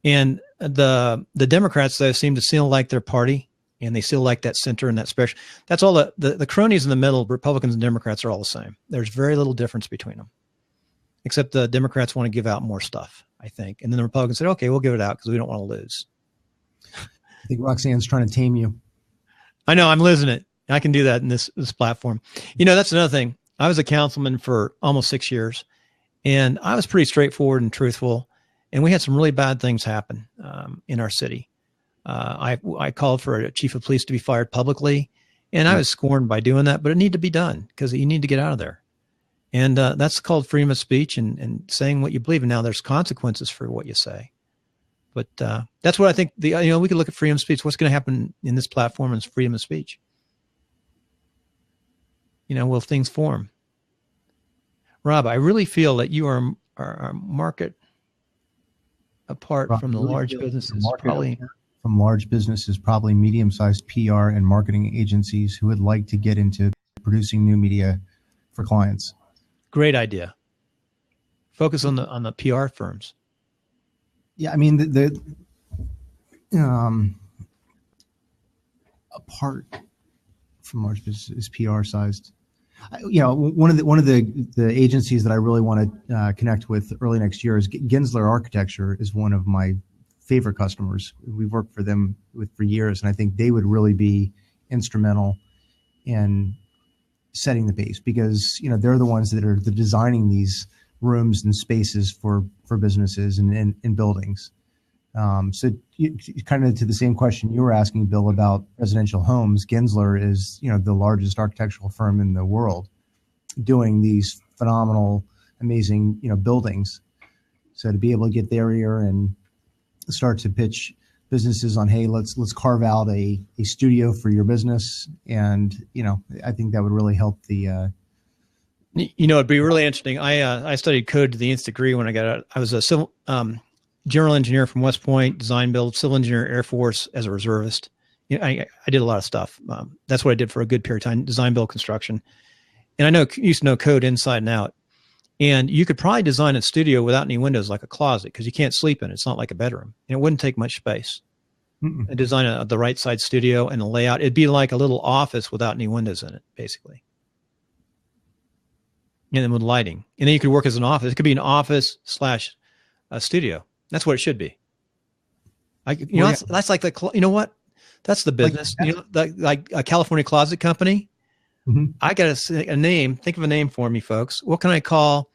And the Democrats, though, seem to still like their party, and they still like that center and that special. That's all the cronies in the middle. Republicans and Democrats are all the same. There's very little difference between them, except the Democrats want to give out more stuff, I think. And then the Republicans said, okay, we'll give it out because we don't want to lose. I think Roxanne's trying to tame you. I know, I'm losing it. I can do that in this platform. That's another thing. I was a councilman for almost 6 years, and I was pretty straightforward and truthful. And we had some really bad things happen in our city. I called for a chief of police to be fired publicly, and I was scorned by doing that, but it needed to be done because you need to get out of there. And that's called freedom of speech and saying what you believe. And now there's consequences for what you say. But that's what I think. We could look at freedom of speech. What's going to happen in this platform is freedom of speech. Will things form? Rob, I really feel that you are market apart from the large businesses. From large businesses, probably medium-sized PR and marketing agencies who would like to get into producing new media for clients. Great idea. Focus on the PR firms. Yeah, I mean apart from large businesses, PR sized. One of the agencies that I really want to connect with early next year is Gensler Architecture. Is one of my favorite customers. We've worked for them for years, and I think they would really be instrumental in setting the pace because they're the ones that are designing these rooms and spaces for businesses and buildings. So kind of to the same question you were asking, Bill, about residential homes, Gensler is, the largest architectural firm in the world doing these phenomenal, amazing, buildings. So to be able to get their ear and start to pitch businesses on, hey, let's carve out a studio for your business. And, I think that would really help the, it'd be really interesting. I studied code to the nth degree when I got out. I was a civil, general engineer from West Point, design build, civil engineer, Air Force as a reservist. I did a lot of stuff. That's what I did for a good period of time, design, build, construction. And I used to know code inside and out. And you could probably design a studio without any windows, like a closet, because you can't sleep in it. It's not like a bedroom. And it wouldn't take much space. And design the right side studio and a layout. It'd be like a little office without any windows in it, basically. And then with lighting. And then you could work as an office. It could be an office / a studio. That's what it should be. That's like what? That's the business. Like a California Closet Company. Mm-hmm. I got a name. Think of a name for me, folks. What can I call?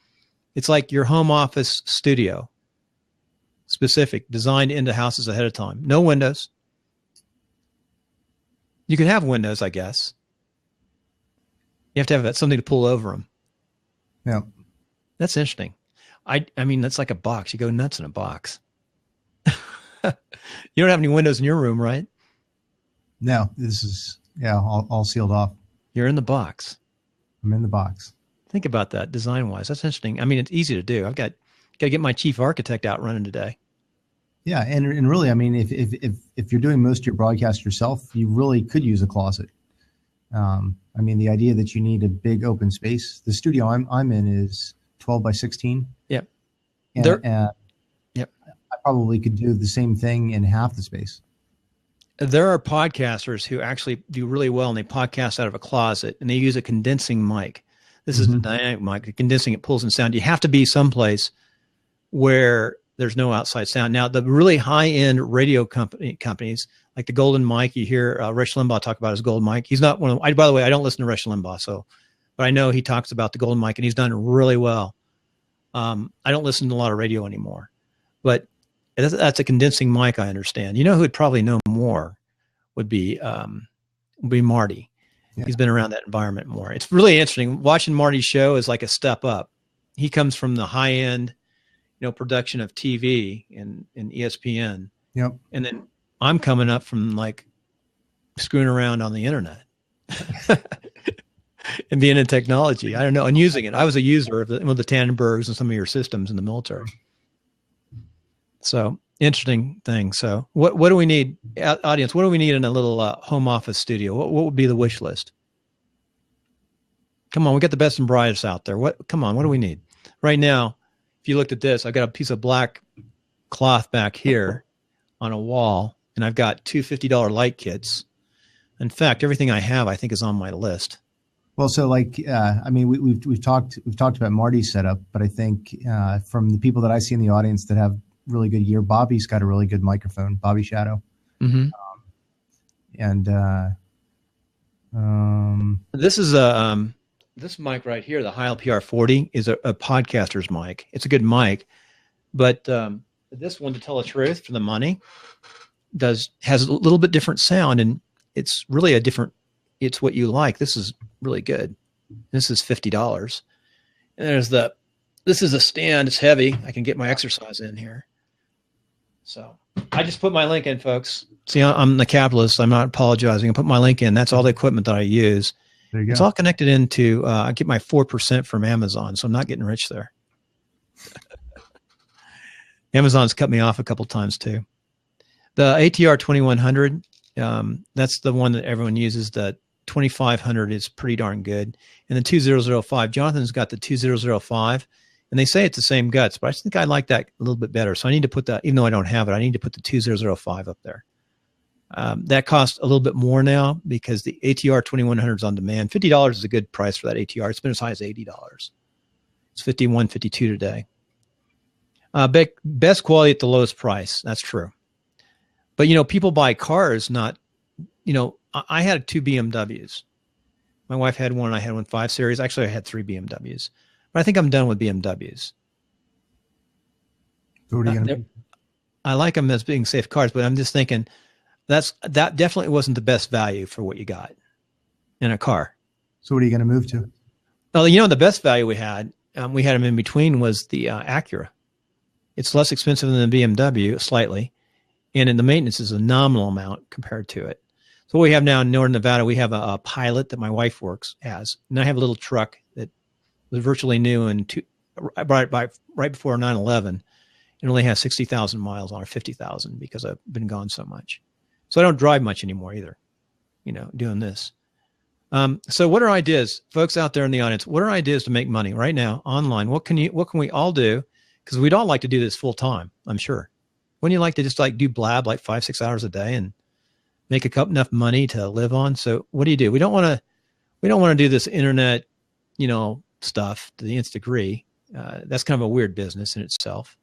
It's like your home office studio. Specific, designed into houses ahead of time. No windows. You can have windows, I guess. You have to have something to pull over them. Yeah. That's interesting. I mean, that's like a box. You go nuts in a box. You don't have any windows in your room, right? No, this is, all sealed off. You're in the box. I'm in the box. Think about that design-wise. That's interesting. I mean, it's easy to do. I've got to get my chief architect out running today. Yeah, and really, I mean, if you're doing most of your broadcast yourself, you really could use a closet. I mean, the idea that you need a big open space. The studio I'm in is 12 by 16. Yep. And yep. I probably could do the same thing in half the space. There are podcasters who actually do really well, and they podcast out of a closet, and they use a condensing mic. This is the dynamic mic. The condensing, it pulls in sound. You have to be someplace where there's no outside sound. Now, the really high-end radio companies, like the Golden Mic, you hear Rush Limbaugh talk about his Golden Mic. He's not one of them. By the way, I don't listen to Rush Limbaugh, but I know he talks about the Golden Mic, and he's done really well. I don't listen to a lot of radio anymore, but that's a condensing mic, I understand. You know who would probably know more would be Marty. Yeah. He's been around that environment more. It's really interesting. Watching Marty's show is like a step up. He comes from the high end, production of TV and ESPN. Yep. And then I'm coming up from like screwing around on the internet and being in technology. I don't know, and using it. I was a user of the Tannenbergs and some of your systems in the military. So interesting thing. So what do we need, audience? What do we need in a little home office studio? What would be the wish list? Come on, we got the best and brightest out there. Come on, what do we need right now? If you looked at this, I've got a piece of black cloth back here on a wall, and I've got two $50 light kits. In fact, everything I have, I think, is on my list. Well, so like, I mean, we've talked about Marty's setup, but I think from the people that I see in the audience that have really good gear, Bobby's got a really good microphone, Bobby Shadow. Mm-hmm. This is this mic right here, the Heil PR40, is a podcaster's mic. It's a good mic, but this one, to tell the truth, for the money, has a little bit different sound, and it's really it's what you like. This is really good. This is $50. And this is a stand. It's heavy. I can get my exercise in here. So I just put my link in, folks. See, I'm the capitalist. I'm not apologizing. I put my link in. That's all the equipment that I use. There you go. It's all connected into, I get my 4% from Amazon, so I'm not getting rich there. Amazon's cut me off a couple times too. The ATR 2100, that's the one that everyone uses. The 2500 is pretty darn good. And the 2005, Jonathan's got the 2005, and they say it's the same guts, but I think I like that a little bit better. So I need to put that, even though I don't have it, I need to put the 2005 up there. That costs a little bit more now because the ATR 2100 is on demand. $50 is a good price for that ATR. It's been as high as $80. It's $51, $52 today. Best quality at the lowest price. That's true. But, people buy cars, not, I had two BMWs. My wife had one. I had one 5 Series. Actually, I had 3 BMWs. But I think I'm done with BMWs. So what are you going to do? I like them as being safe cars, but I'm just thinking that definitely wasn't the best value for what you got in a car. So what are you going to move to? Well, the best value we had them in between was the Acura. It's less expensive than the BMW, slightly. And in the maintenance is a nominal amount compared to it. So what we have now in Northern Nevada, we have a Pilot that my wife has. And I have a little truck that was virtually new and right before 9/11. It only has 60,000 miles on, or 50,000, because I've been gone so much. So I don't drive much anymore either, doing this. So what are ideas, folks out there in the audience? What are ideas to make money right now online? What can we all do? Because we'd all like to do this full time, I'm sure. Wouldn't you like to just do blab like 5-6 hours a day and make enough money to live on? So what do? We don't want to do this internet, stuff to the nth degree. That's kind of a weird business in itself.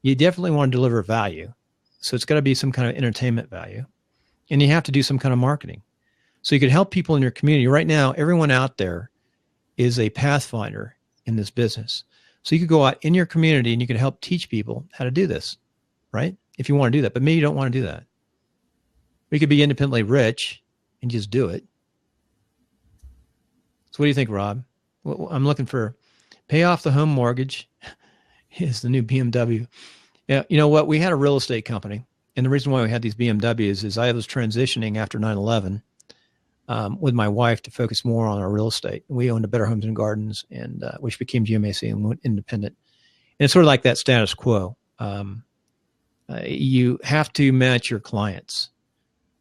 You definitely want to deliver value. So it's got to be some kind of entertainment value, and you have to do some kind of marketing. So you could help people in your community. Right now, everyone out there is a pathfinder in this business. So you could go out in your community and you could help teach people how to do this, right? If you want to do that, but maybe you don't want to do that. We could be independently rich and just do it. So what do you think, Rob? Well, I'm looking for pay off the home mortgage is the new BMW. Yeah, you know what? We had a real estate company, and the reason why we had these BMWs is I was transitioning after 9/11 with my wife to focus more on our real estate. We owned a Better Homes and Gardens, and which became GMAC and went independent. And it's sort of like that status quo. You have to match your clients.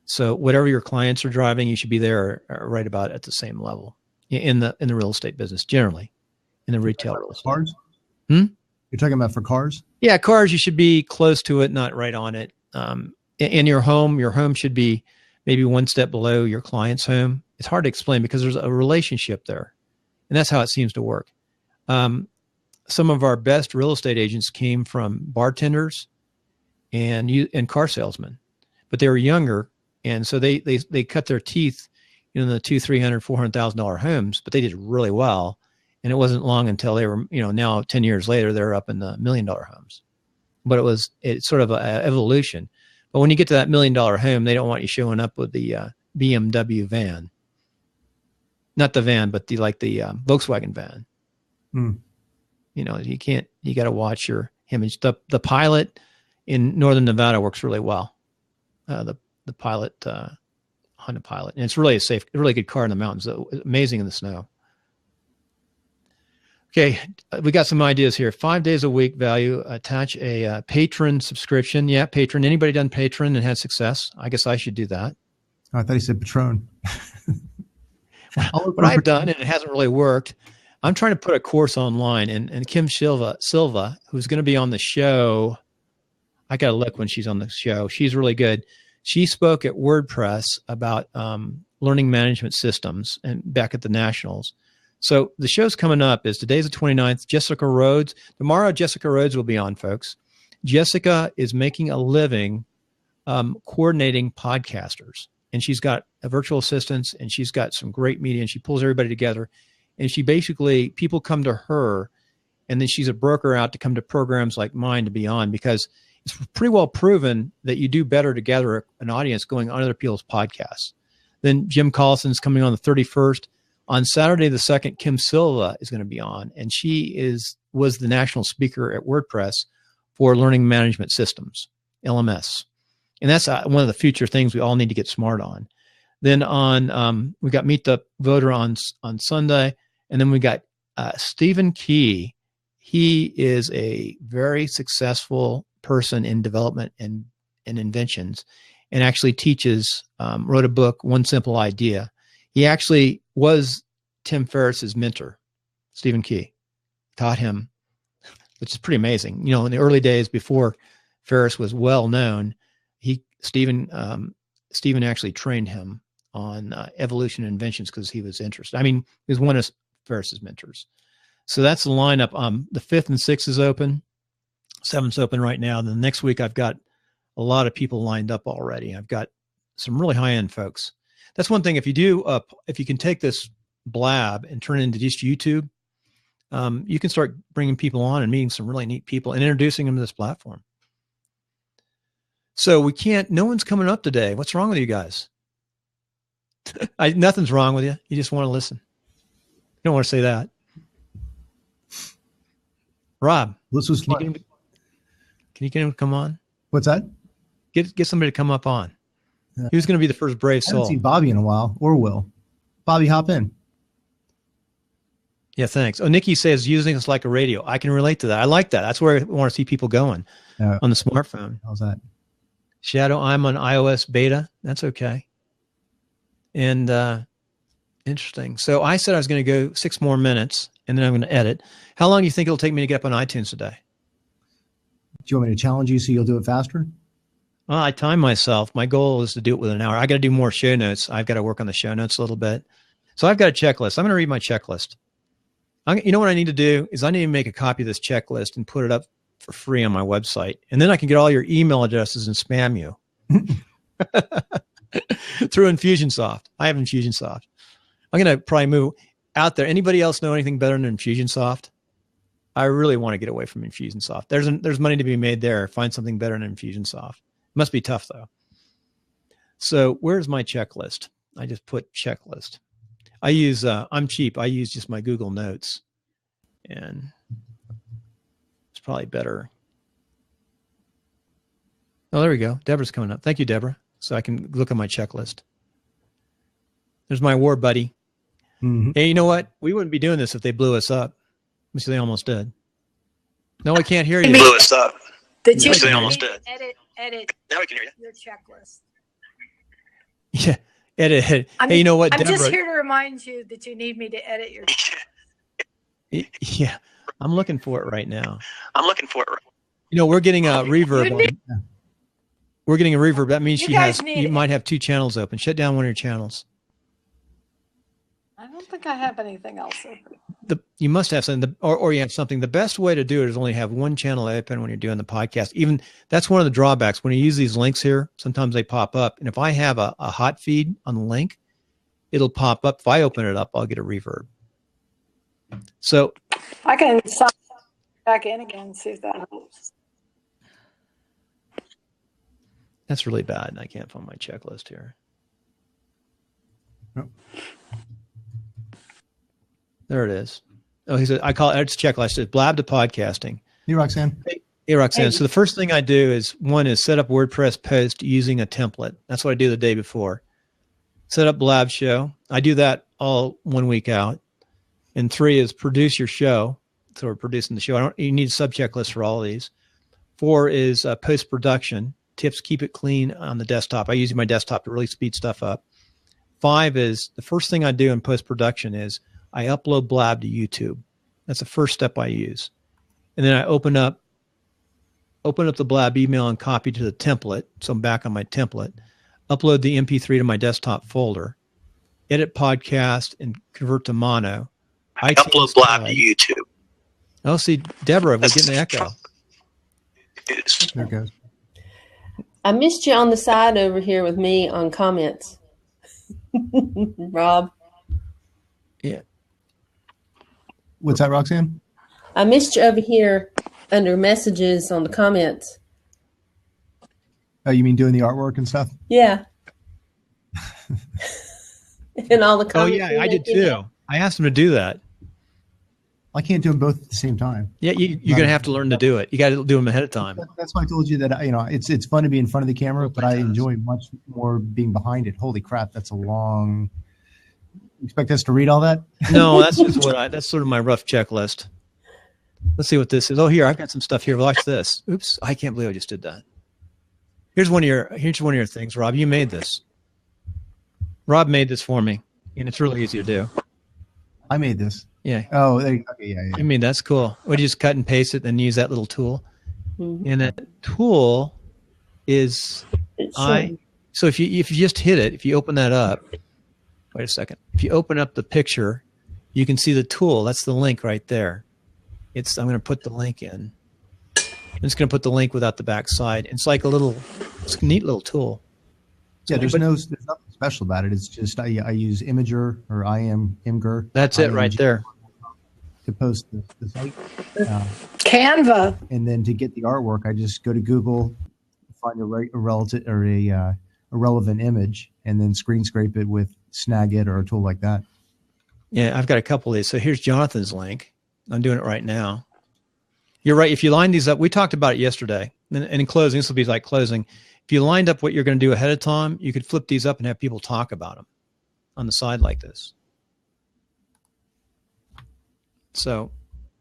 So whatever your clients are driving, you should be there right about at the same level in the real estate business, generally, in the retail real estate. Cars? You're talking about for cars? Yeah, cars, you should be close to it, not right on it. In your home should be maybe one step below your client's home. It's hard to explain because there's a relationship there. And that's how it seems to work. Some of our best real estate agents came from bartenders and car salesmen, but they were younger. And so they cut their teeth in the $200,000, $300,000, $400,000 homes, but they did really well. And it wasn't long until they were, now 10 years later, they're up in the $1 million homes. But it's sort of an evolution. But when you get to that $1 million home, they don't want you showing up with the BMW van. Not the van, but the Volkswagen van. You got to watch your image. The Pilot in Northern Nevada works really well. The Pilot, Honda Pilot. And it's really a safe, really good car in the mountains. Amazing in the snow. Okay, we got some ideas here. 5 days a week value. Attach a patron subscription. Yeah, patron. Anybody done patron and had success? I guess I should do that. Oh, I thought he said Patron. What I've done, and it hasn't really worked, I'm trying to put a course online, and Kim Silva, who's going to be on the show, I got to look when she's on the show. She's really good. She spoke at WordPress about learning management systems and back at the Nationals. So the show's coming up today's the 29th. Jessica Rhodes. Tomorrow, Jessica Rhodes will be on, folks. Jessica is making a living coordinating podcasters. And she's got a virtual assistant, and she's got some great media, and she pulls everybody together. And she basically, people come to her, and then she's a broker out to come to programs like mine to be on, because it's pretty well proven that you do better to gather an audience going on other people's podcasts. Then Jim Collison's coming on the 31st. On Saturday the 2nd, Kim Silva is going to be on, and she was the national speaker at WordPress for learning management systems, LMS. And that's one of the future things we all need to get smart on. Then we got Meet the Voter on Sunday, and then we got Stephen Key. He is a very successful person in development and inventions, and actually teaches, wrote a book, One Simple Idea. He actually was Tim Ferriss's mentor. Stephen Key taught him, which is pretty amazing. In the early days before Ferriss was well known, Stephen actually trained him on evolution and inventions because he was interested. I mean, he was one of Ferriss's mentors. So that's the lineup. The 5th and 6th is open. 7th's open right now. Then the next week, I've got a lot of people lined up already. I've got some really high-end folks. That's one thing. If you can take this blab and turn it into just YouTube, you can start bringing people on and meeting some really neat people and introducing them to this platform. So no one's coming up today. What's wrong with you guys? Nothing's wrong with you. You just want to listen. You don't want to say that. Rob, this was fun. Can you get him to come on? What's that? Get somebody to come up on. Who's going to be the first brave soul? I haven't seen Bobby in a while, or Will. Bobby, hop in. Yeah, thanks. Oh, Nikki says using us like a radio. I can relate to that. I like that. That's where I want to see people going on the smartphone. How's that? Shadow, I'm on iOS beta. That's okay. And interesting. So I said I was going to go 6 more minutes, and then I'm going to edit. How long do you think it'll take me to get up on iTunes today? Do you want me to challenge you so you'll do it faster? Well, I time myself. My goal is to do it within an hour. I got to do more show notes. I've got to work on the show notes a little bit. So I've got a checklist. I'm going to read my checklist. You know what I need to do is I need to make a copy of this checklist and put it up for free on my website. And then I can get all your email addresses and spam you through Infusionsoft. I have Infusionsoft. I'm going to probably move out there. Anybody else know anything better than Infusionsoft? I really want to get away from Infusionsoft. There's money to be made there. Find something better than Infusionsoft. Must be tough though. So where's my checklist? I just put checklist. I'm cheap. I use just my Google Notes, and it's probably better. Oh, there we go. Deborah's coming up. Thank you, Deborah. So I can look at my checklist. There's my war buddy. Mm-hmm. Hey, you know what? We wouldn't be doing this if they blew us up, which they almost did. No, I can't hear you. They blew us up. Which they almost did. Edit. Now we can hear you. Your checklist. Yeah. Edit. Hey, you know what, I'm Deborah? just here to remind you that you need me to edit your. Yeah, I'm looking for it right now. We're getting a reverb. We're getting a reverb. That means you might have 2 channels open. Shut down one of your channels. I'm don't think I have anything else open. You must have something, or you have something. The best way to do it is only have one channel open when you're doing the podcast. Even that's one of the drawbacks. When you use these links here, sometimes they pop up. And if I have a hot feed on the link, it'll pop up. If I open it up, I'll get a reverb. So I can sign back in again and see if that helps. that's really bad. I can't find my checklist here. Nope. There it is. Oh, he said, I call it, it's a checklist. It's blab to podcasting. Hey, Roxanne. Hey, Roxanne. Hey. So the first thing I do is set up WordPress post using a template. That's what I do the day before. Set up Blab show. I do that all 1 week out. And 3 is produce your show. So we're producing the show. You need a sub checklist for all of these. 4 is post-production. Tips, keep it clean on the desktop. I use my desktop to really speed stuff up. 5 is the first thing I do in post-production is I upload Blab to YouTube. That's the first step I use. And then I open up the Blab email and copy to the template. So I'm back on my template. Upload the MP3 to my desktop folder. Edit podcast and convert to mono. I upload Blab to YouTube. Oh, see, Deborah, we're getting an echo. There it goes. I missed you on the side over here with me on comments. Rob. Yeah. What's that, Roxanne? I missed you over here under messages on the comments. Oh, you mean doing the artwork and stuff? Yeah. And all the Oh, comments. yeah, I did too. I asked him to do that. I can't do them both at the same time. Yeah, you're going to have to learn to do it. You got to do them ahead of time. That's why I told you that, it's fun to be in front of the camera, but I enjoy much more being behind it. Holy crap, that's a long... You expect us to read all that? No, that's just that's sort of my rough checklist. Let's see what this is. Oh, here, I've got some stuff here. Watch this. Oops, I can't believe I just did that. Here's one of your things, Rob. You made this. Rob made this for me, and it's really easy to do. I made this. Yeah. Oh, okay, yeah. I mean, that's cool. We just cut and paste it and use that little tool. Mm-hmm. And that tool is so if you just hit it, if you open that up, wait a second. If you open up the picture, you can see the tool. That's the link right there. I'm going to put the link in. I'm just going to put the link without the back side. It's like it's a neat little tool. Yeah, there's nothing special about it. It's just I use Imager or Imgur. That's it right there. To post the site. Canva. And then to get the artwork, I just go to Google, find a relative or a relevant image, and then screen scrape it with Snagit or a tool like that. Yeah, I've got a couple of these. So here's Jonathan's link. I'm doing it right now. You're right. If you line these up, we talked about it yesterday. And in closing, this will be like closing. If you lined up what you're going to do ahead of time, you could flip these up and have people talk about them on the side like this. So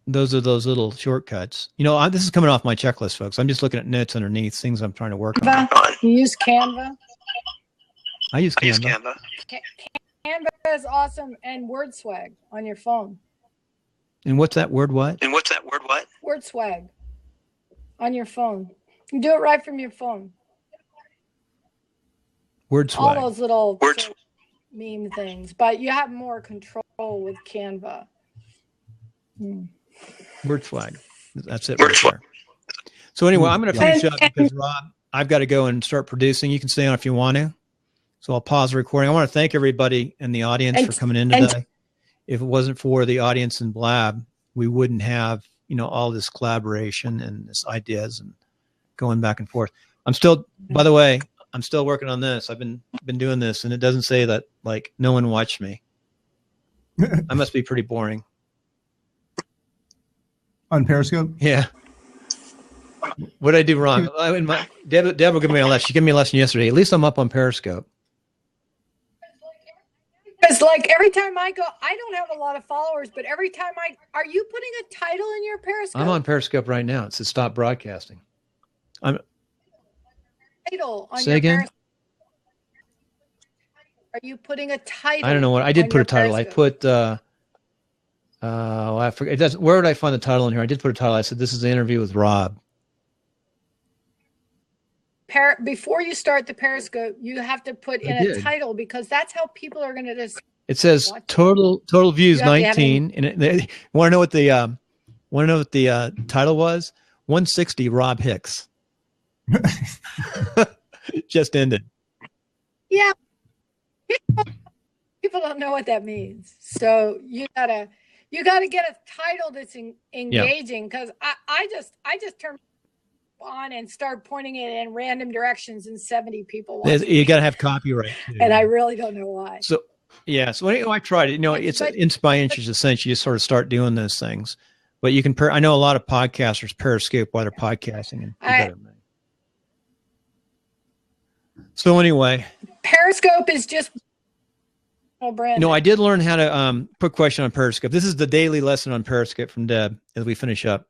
those are those little shortcuts. This is coming off my checklist, folks. I'm just looking at notes underneath, things I'm trying to work on. You use Canva? I use Canva. Canva is awesome, and WordSwag on your phone. And what's that word what? WordSwag on your phone. You do it right from your phone. WordSwag. All those little meme things, but you have more control with Canva. WordSwag. That's it right there. So anyway, I'm going to finish up because, Rob, I've got to go and start producing. You can stay on if you want to. So I'll pause the recording. I want to thank everybody in the audience for coming in today. If it wasn't for the audience in Blab, we wouldn't have, all this collaboration and this ideas and going back and forth. By the way, I'm still working on this. I've been doing this, and it doesn't say that like no one watched me. I must be pretty boring. On Periscope? Yeah. What did I do wrong? Deb will give me a lesson. She gave me a lesson yesterday. At least I'm up on Periscope. It's like every time I go, I don't have a lot of followers, but every time are you putting a title in your Periscope? I'm on Periscope right now. It says stop broadcasting. Title on Say your again? Periscope. Are you putting a title? I don't know what I did. Put a title. Periscope? I put. I forget. Where would I find the title in here? I did put a title. I said this is the interview with Rob. Before you start the Periscope, you have to put in a title because that's how people are going to It says Watch it. total views You have to have 19, and they want to know what the title was. 160 Rob Hix. Just ended. Yeah. People don't know what that means. So you gotta get a title that's engaging, because I just turn on and start pointing it in random directions and 70 people watch You got to have copyright too. and I really don't know why. So yeah, so anyway, I tried it. It's an inch by inch essentially. You just sort of start doing those things, but you can. I know a lot of podcasters Periscope while they're podcasting, and so anyway, Periscope is just brand. I did learn how to put question on Periscope. This is the daily lesson on Periscope from Deb as we finish up.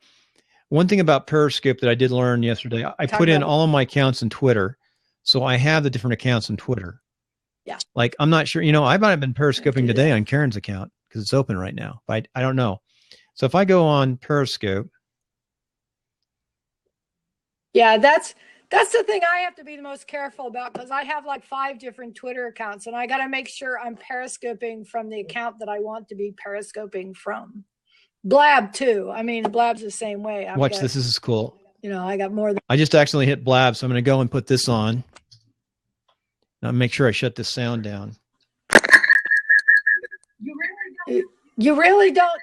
One thing about Periscope that I did learn yesterday, I put in all of my accounts in Twitter. So I have the different accounts in Twitter. Yeah. Like, I'm not sure, I might have been Periscoping today on Karen's account because it's open right now, but I don't know. So if I go on Periscope. Yeah, that's the thing I have to be the most careful about, because I have like 5 different Twitter accounts, and I got to make sure I'm Periscoping from the account that I want to be Periscoping from. Blab too. I mean, Blab's the same way. Watch this. This is cool. I got more than. I just accidentally hit Blab, so I'm going to go and put this on. Now make sure I shut this sound down. You really don't.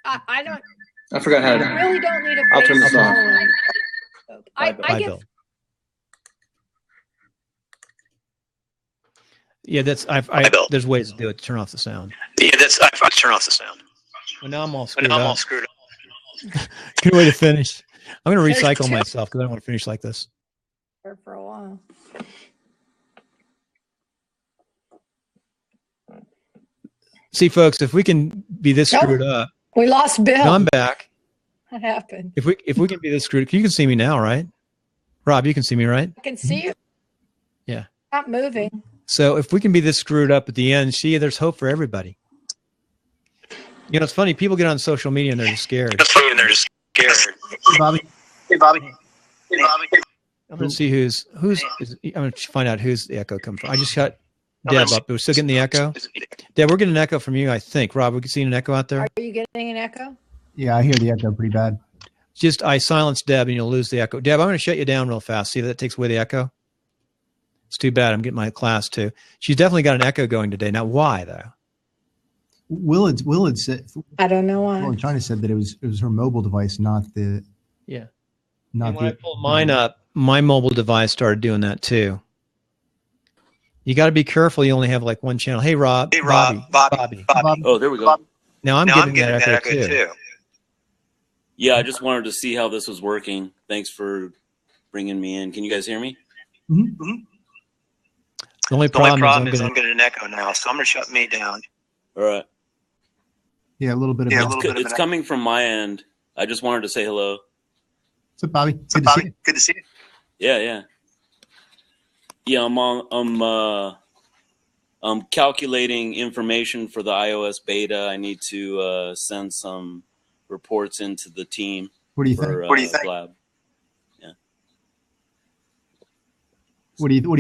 I don't. I forgot how to. You really don't need a. I'll turn this off. I get. Bill. Yeah, there's ways to do it. Turn off the sound. Yeah, I turn off the sound. Well, now I'm all screwed up. Good way to finish. I'm going to recycle myself because I don't want to finish like this. For a while. See, folks, if we can be this screwed up, we lost Bill. I'm back. What happened? If we can be this screwed up, you can see me now, right? Rob, you can see me, right? I can see you. Yeah. Not moving. So if we can be this screwed up at the end, see, there's hope for everybody. It's funny. People get on social media and they're just scared. Hey, Bobby. Hey, Bobby. I'm going to see I'm going to find out who's the echo coming from. I just got Deb up. We're still getting the echo. Deb, we're getting an echo from you, I think. Rob, we can see an echo out there? Are you getting an echo? Yeah, I hear the echo pretty bad. I silence Deb and you'll lose the echo. Deb, I'm going to shut you down real fast. See, that takes away the echo. It's too bad. I'm getting my class too. She's definitely got an echo going today. Now, why though? Willard said. I don't know why. Well, China said that it was her mobile device, not the. Yeah. Not when I pulled mine up, my mobile device started doing that too. You got to be careful. You only have like one channel. Hey, Rob. Hey, Rob. Bobby. Oh, there we go. Now I'm getting that echo too. Yeah, I just wanted to see how this was working. Thanks for bringing me in. Can you guys hear me? Mm-hmm. Mm-hmm. The only problem is I'm getting an echo now, so I'm going to shut me down. All right. Yeah, a little bit of it's coming from my end. I just wanted to say hello. What's up, Bobby? Good to see you. Yeah. Yeah, I'm calculating information for the iOS beta. I need to send some reports into the team. What do you think? What do you think? Blab. Yeah. What do you think?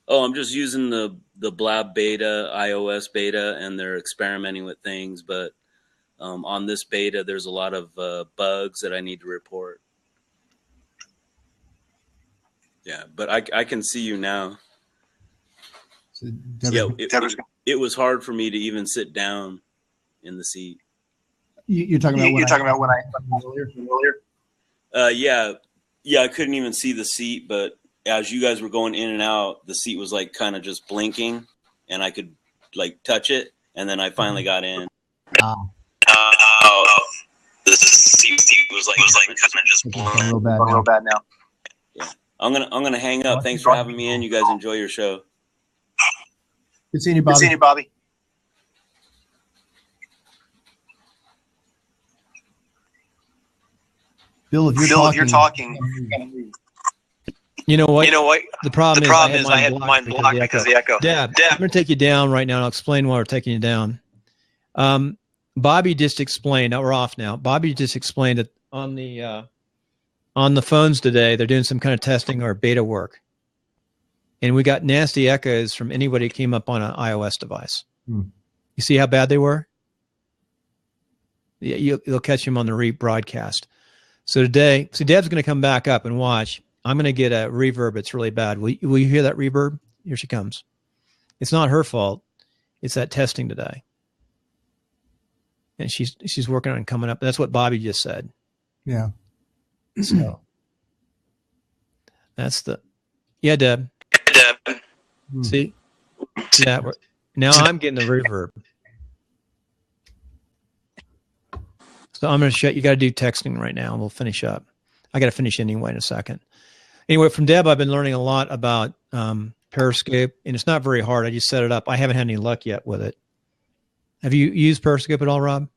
Oh, I'm just using the Blab beta, iOS beta, and they're experimenting with things. But on this beta, there's a lot of bugs that I need to report. Yeah, but I can see you now. So it was hard for me to even sit down in the seat. You're talking about when I earlier? Yeah, I couldn't even see the seat, but as you guys were going in and out, the seat was like kind of just blinking, and I could like touch it, and then I finally got in. The seat was like kind of just blinking. Real bad now. Yeah, I'm gonna hang up. Thanks for having me in. You guys enjoy your show. Good seeing you, Bobby. Bill, if you're talking. You know what? The problem is I had mine blocked because of the echo. Deb, I'm going to take you down right now, and I'll explain why we're taking you down. Bobby just explained. Now we're off now. Bobby just explained that on the phones today, they're doing some kind of testing or beta work, And we got nasty echoes from anybody who came up on an iOS device. Hmm. You see how bad they were? Yeah, you'll catch him on the rebroadcast. So today, Deb's going to come back up and watch. I'm going to get a reverb. It's really bad. Will you hear that reverb? Here she comes. It's not her fault. It's that testing today. And she's working on coming up. That's what Bobby just said. Yeah. So that's yeah, Deb. See that? Now I'm getting the reverb. So I'm going to shut. You got to do texting right now, and we'll finish up. I got to finish anyway in a second. Anyway, from Deb, I've been learning a lot about Periscope, and it's not very hard. I just set it up. I haven't had any luck yet with it. Have you used Periscope at all, Rob?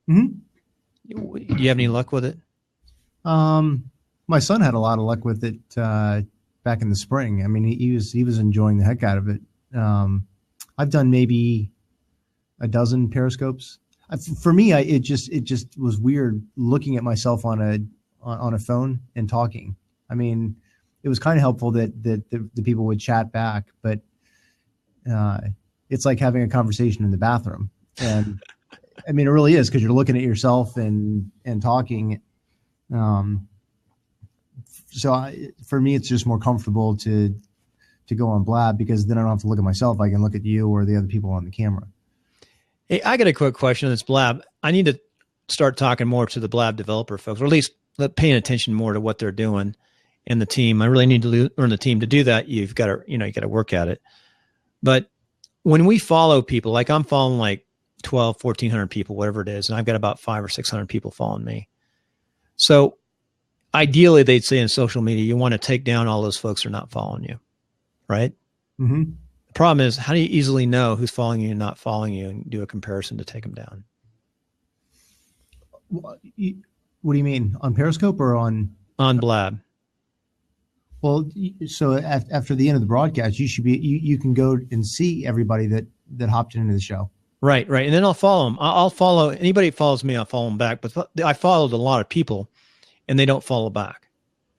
Mm-hmm. Do you have any luck with it? My son had a lot of luck with it back in the spring. I mean, he was enjoying the heck out of it. I've done maybe a dozen Periscopes. For me, it just was weird looking at myself on a phone and talking. I mean, it was kind of helpful that the people would chat back, but it's like having a conversation in the bathroom. And I mean, it really is, because you're looking at yourself and talking. For me, it's just more comfortable to go on Blab, because then I don't have to look at myself. I can look at you or the other people on the camera. Hey, I got a quick question on this Blab. I need to start talking more to the Blab developer folks, or at least paying attention more to what they're doing and the team. I really need to learn the team. To do that, you've got to, you got to work at it. But when we follow people, like I'm following like 1,400 people, whatever it is, and I've got about 500 or 600 people following me. So ideally, they'd say in social media, you want to take down all those folks who are not following you, right? Mm-hmm. The problem is, how do you easily know who's following you and not following you, and do a comparison to take them down? What do you mean, on Periscope or on Blab? Well, so after the end of the broadcast, you can go and see everybody that hopped into the show. Right. And then I'll follow them. I'll follow anybody who follows me. I'll follow them back. But I followed a lot of people, and they don't follow back.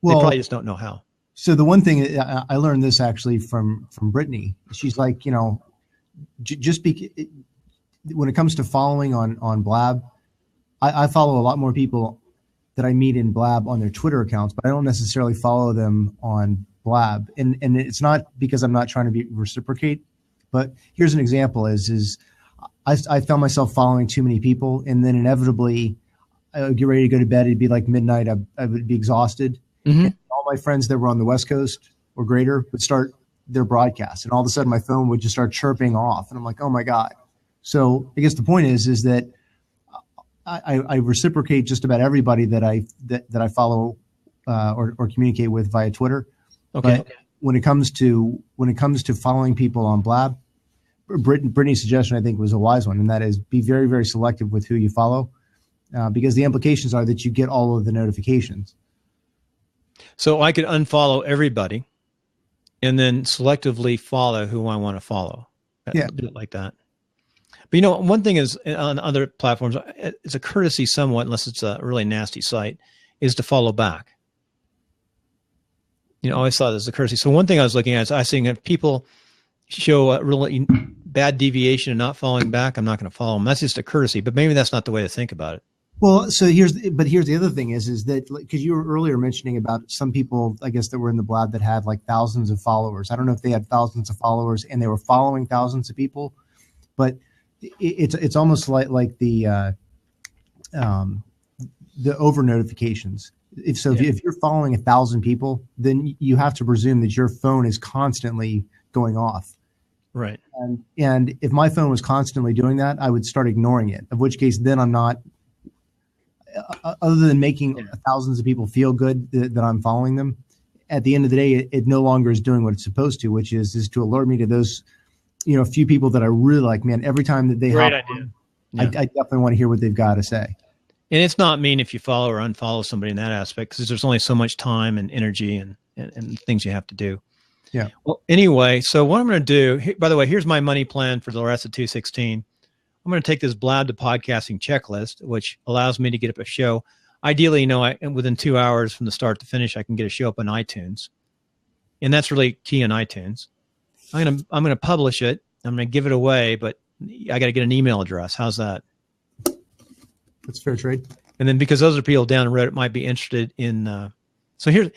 Well, they probably just don't know how. So the one thing I learned this actually from Brittany. She's like, when it comes to following on Blab, I follow a lot more people that I meet in Blab on their Twitter accounts, but I don't necessarily follow them on Blab. And it's not because I'm not trying to reciprocate, but here's an example is I found myself following too many people, and then inevitably I would get ready to go to bed. It'd be like midnight. I would be exhausted. Mm-hmm. And all my friends that were on the West Coast or greater would start their broadcast, and all of a sudden my phone would just start chirping off. And I'm like, oh my God. So I guess the point is that I reciprocate just about everybody that I follow or communicate with via Twitter. Okay. But when it comes to following people on Blab, Brittany's suggestion, I think, was a wise one, and that is be very, very selective with who you follow, because the implications are that you get all of the notifications. So I could unfollow everybody and then selectively follow who I want to follow. Yeah. Do it like that. But one thing is, on other platforms, it's a courtesy somewhat, unless it's a really nasty site, is to follow back. I always thought it was a courtesy. So one thing I was looking at is I was seeing if people show a really bad deviation and not following back, I'm not going to follow them. That's just a courtesy, but maybe that's not the way to think about it. Well, so here's the other thing is that, because you were earlier mentioning about some people, I guess, that were in the Blab that had like thousands of followers. I don't know if they had thousands of followers and they were following thousands of people, but it's almost like the over notifications. If you're following 1,000 people, then you have to presume that your phone is constantly going off. Right. And if my phone was constantly doing that, I would start ignoring it, of which case then I'm not, other than making thousands of people feel good that I'm following them, at the end of the day, it no longer is doing what it's supposed to, which is to alert me to those, few people that I really like. Man, every time that they hop on, I definitely want to hear what they've got to say. And it's not mean if you follow or unfollow somebody in that aspect, because there's only so much time and energy and things you have to do. Yeah. Well, anyway, so what I'm going to do, by the way, here's my money plan for the rest of 216. I'm going to take this Blab to podcasting checklist, which allows me to get up a show. Ideally, within 2 hours from the start to finish, I can get a show up on iTunes. And that's really key on iTunes. I'm gonna publish it. I'm gonna give it away, but I got to get an email address. How's that? That's fair trade. And then because those are people down the road that might be interested in. So here,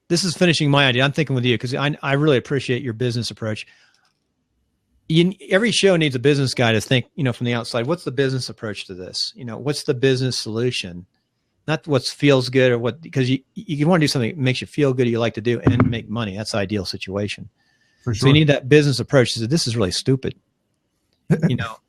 this is finishing my idea. I'm thinking with you because I really appreciate your business approach. Every show needs a business guy to think, from the outside, what's the business approach to this? What's the business solution? Not what feels good or because you want to do something that makes you feel good, you like to do, and make money. That's the ideal situation. For sure. So you need that business approach to say, this is really stupid.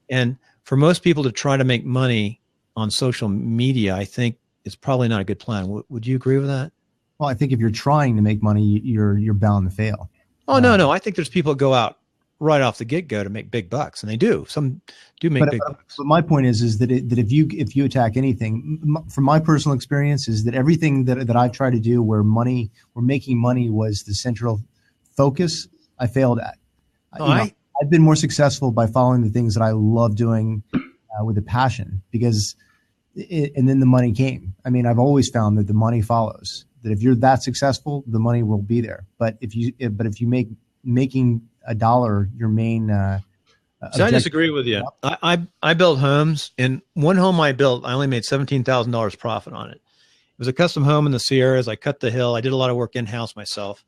And for most people to try to make money on social media, I think is probably not a good plan. Would you agree with that? Well, I think if you're trying to make money, you're bound to fail. Oh, no. I think there's people that go out right off the get-go to make big bucks, and they do. Some do make big bucks. But my point is that that if you attack anything, from my personal experience, is that everything that I try to do where making money was the central focus, I failed at. I've been more successful by following the things that I love doing with a passion, and then the money came. I mean, I've always found that the money follows. That if you're that successful, the money will be there. But if you making a dollar your main so I disagree with you. I built homes, and one home I built, I only made $17,000 profit on it. It was a custom home in the Sierras. I cut the hill. I did a lot of work in-house myself.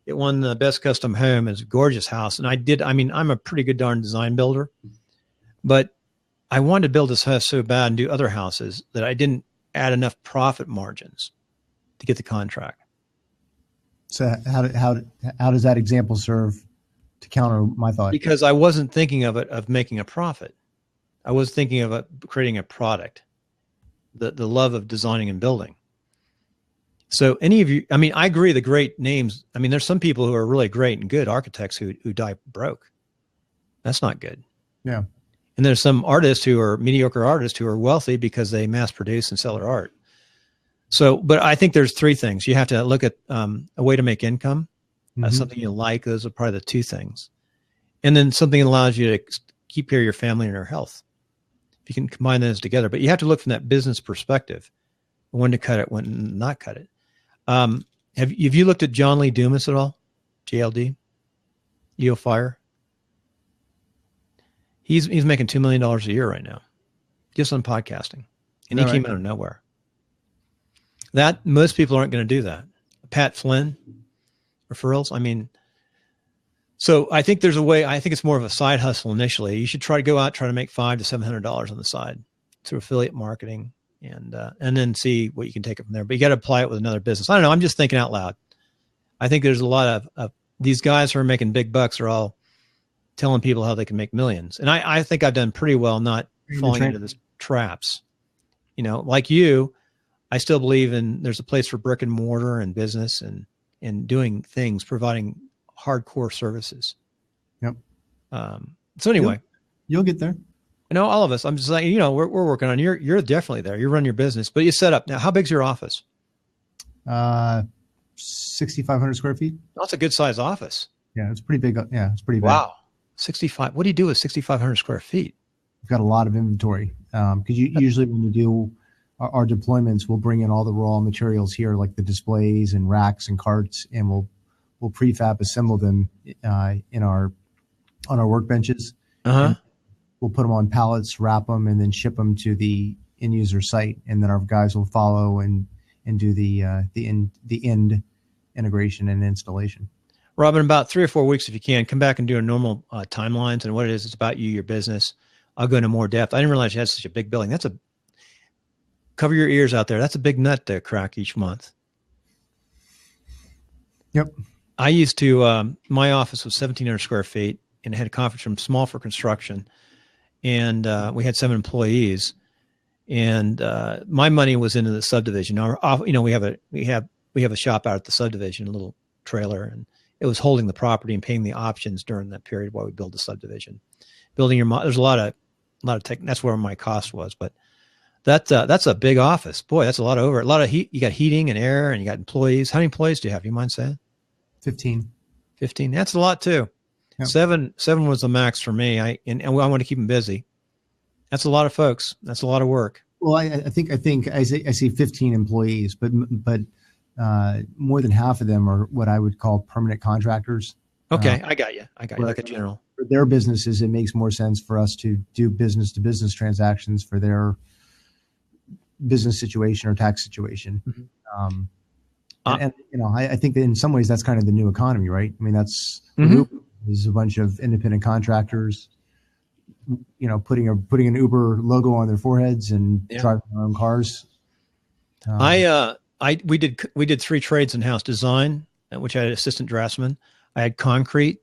It won the best custom home. It's a gorgeous house. And I'm a pretty good darn design builder, but I wanted to build this house so bad and do other houses that I didn't add enough profit margins to get the contract. So how does that example serve to counter my thought? Because I wasn't thinking of making a profit. I was thinking of creating a product, the love of designing and building. So any of you, I agree, the great names, there's some people who are really great and good architects who die broke. That's not good. Yeah. And there's some artists who are mediocre artists who are wealthy because they mass produce and sell their art. So, but I think there's three things. You have to look at a way to make income, something you like. Those are probably the two things. And then something that allows you to keep care of your family and your health. If you can combine those together, but you have to look from that business perspective, when to cut it, when not cut it. Have you looked at John Lee Dumas at all? JLD, EO Fire. He's making $2 million a year right now, just on podcasting, and he came out of nowhere. That most people aren't going to do that. Pat Flynn, referrals. So I think there's a way. I think it's more of a side hustle initially. You should try to make $500 to $700 on the side through affiliate marketing, and then see what you can take it from there. But you got to apply it with another business. I don't know. I'm just thinking out loud. I think there's a lot of these guys who are making big bucks are all telling people how they can make millions. And I think I've done pretty well not falling into these traps. Like you, I still believe there's a place for brick and mortar and business and doing things, providing hardcore services. Yep. So anyway, you'll get there. All of us. I'm just like, we're working on. You're definitely there. You run your business, but you set up now. How big's your office? 6,500 square feet. That's a good size office. Yeah, it's pretty big. Yeah, it's pretty big. Wow, 65. What do you do with 6,500 square feet? We've got a lot of inventory because usually when we do our deployments, we'll bring in all the raw materials here, like the displays and racks and carts, and we'll prefab assemble them on our workbenches. We'll put them on pallets, wrap them, and then ship them to the end user site. And then our guys will follow and do the end integration and installation. Rob, in about 3 or 4 weeks, if you can, come back and do a normal timelines and what it is. It's about you, your business. I'll go into more depth. I didn't realize you had such a big building. Cover your ears out there. That's a big nut to crack each month. Yep. I used to, my office was 1,700 square feet and it had a conference room, small for construction. And we had 7 employees. And my money was into the subdivision. We have a shop out at the subdivision, a little trailer, and it was holding the property and paying the options during that period while we build the subdivision. There's a lot of tech. That's where my cost was, but that's a big office. Boy, that's a lot of heat. You got heating and air, and you got employees. How many employees do you have? Do you mind saying? 15. 15. That's a lot too. Yep. Seven was the max for me. I want to keep them busy. That's a lot of folks. That's a lot of work. Well, I think I see 15 employees, but more than half of them are what I would call permanent contractors. Okay, I got you. Right. Like a general. For their businesses, it makes more sense for us to do business to business transactions for their business situation or tax situation. Mhm. And I think that in some ways that's kind of the new economy, right? I mean, that's Mhm. Uber is a bunch of independent contractors, putting an Uber logo on their foreheads and driving their own cars. We did 3 trades in house: design, which I had assistant draftsman, I had concrete,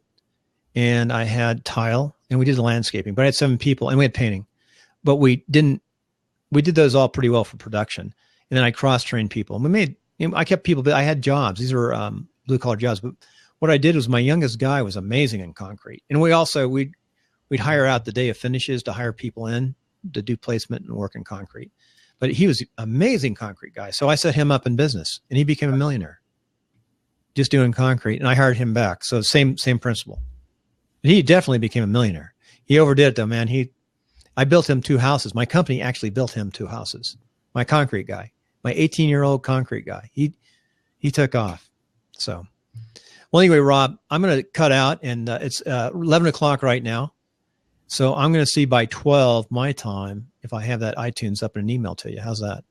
and I had tile, and we did the landscaping. But I had 7 people, and we had painting. But we did those all pretty well for production. And then I cross-trained people. And I kept people, but I had jobs. These were blue-collar jobs. But what I did was my youngest guy was amazing in concrete. And we'd hire out the day of finishes to hire people in to do placement and work in concrete. But he was an amazing concrete guy. So I set him up in business, and he became a millionaire just doing concrete. And I hired him back. So same principle. He definitely became a millionaire. He overdid it though, man. I built him 2 houses. My company actually built him 2 houses. My concrete guy, my 18-year-old concrete guy, he took off. So, well, anyway, Rob, I'm going to cut out, and it's 11 o'clock right now. So I'm going to see by 12 my time if I have that iTunes up in an email to you. How's that?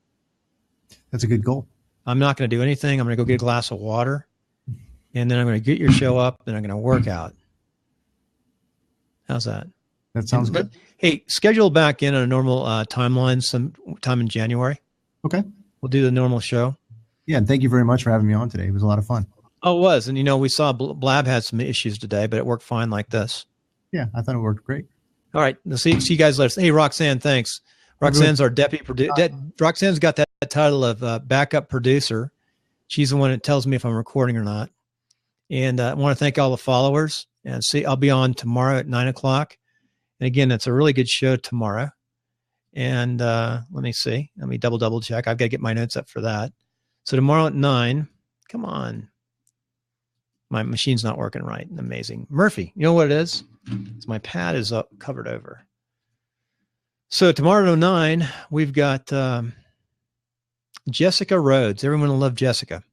That's a good goal. I'm not going to do anything. I'm going to go get a glass of water, and then I'm going to get your show up, and I'm going to work out. How's that? That sounds good. Hey, schedule back in on a normal timeline sometime in January. Okay. We'll do the normal show. Yeah, and thank you very much for having me on today. It was a lot of fun. Oh, it was. And, we saw Blab had some issues today, but it worked fine like this. Yeah, I thought it worked great. All right. See you guys later. Hey, Roxanne, thanks. Roxanne's our deputy producer. Roxanne's got that title of backup producer. She's the one that tells me if I'm recording or not. And I want to thank all the followers. And I'll be on tomorrow at 9 o'clock. And again, it's a really good show tomorrow. And let me see. Let me double check. I've got to get my notes up for that. So tomorrow at 9, come on. My machine's not working right. Amazing. Murphy, you know what it is? It's my pad is up, covered over. So tomorrow at 9, we've got Jessica Rhodes. Everyone will love Jessica.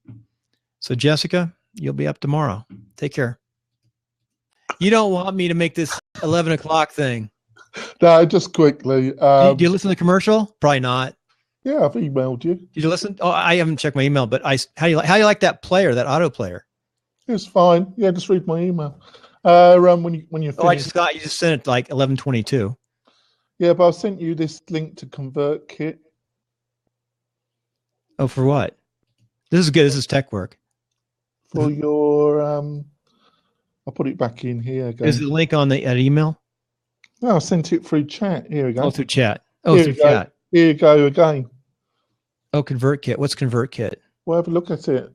So Jessica, you'll be up tomorrow. Take care. You don't want me to make this 11 o'clock thing. No, just quickly. Do you listen to the commercial? Probably not. Yeah, I've emailed you. Did you listen? Oh, I haven't checked my email, but how do you like that player, that auto player? It's fine. Yeah, just read my email. When you finish. Oh, you just sent it like 11:22. Yeah, but I sent you this link to ConvertKit. Oh, for what? This is good. This is tech work. For your I'll put it back in here again. Is the link on the email? No, I sent it through chat. Here we go. Oh, through chat. Oh, through chat. Here you go again. Oh, ConvertKit. What's ConvertKit? Well, have a look at it.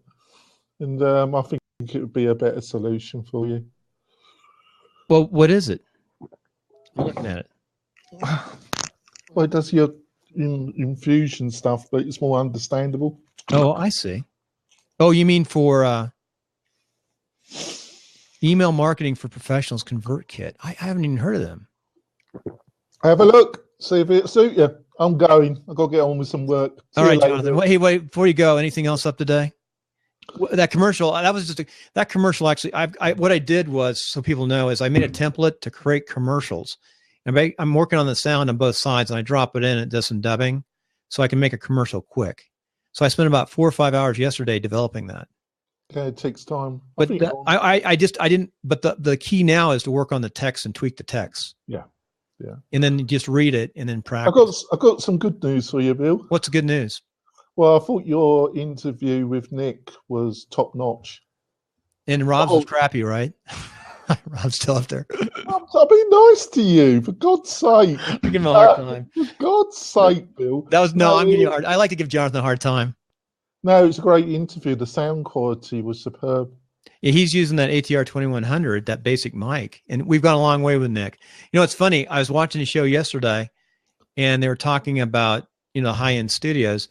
And I think it would be a better solution for you. Well, what is it? I'm looking at it. Well, it does your infusion stuff, but it's more understandable. Oh, I see. Oh, you mean for email marketing for professionals, ConvertKit? I haven't even heard of them. Have a look. See if it suits you. I'm going. I've got to get on with some work. All right, Jonathan. Wait, before you go, anything else up today? That commercial, that commercial actually, what I did was, so people know, is I made a template to create commercials. And I'm working on the sound on both sides, and I drop it in, it does some dubbing, so I can make a commercial quick. So I spent about 4 or 5 hours yesterday developing that. Okay, it takes time. But I didn't, but the key now is to work on the text and tweak the text. Yeah. Yeah. And then just read it and then practice. I've got some good news for you, Bill. What's the good news? Well, I thought your interview with Nick was top notch. And Rob's was crappy, right? Rob's still up there. I'll be nice to you, for God's sake. I give him a hard time. For God's sake, Bill. I'm giving you a hard. I like to give Jonathan a hard time. No, it was a great interview. The sound quality was superb. Yeah, he's using that ATR 2100, that basic mic, and we've gone a long way with Nick. You know, it's funny. I was watching a show yesterday, and they were talking about high-end studios,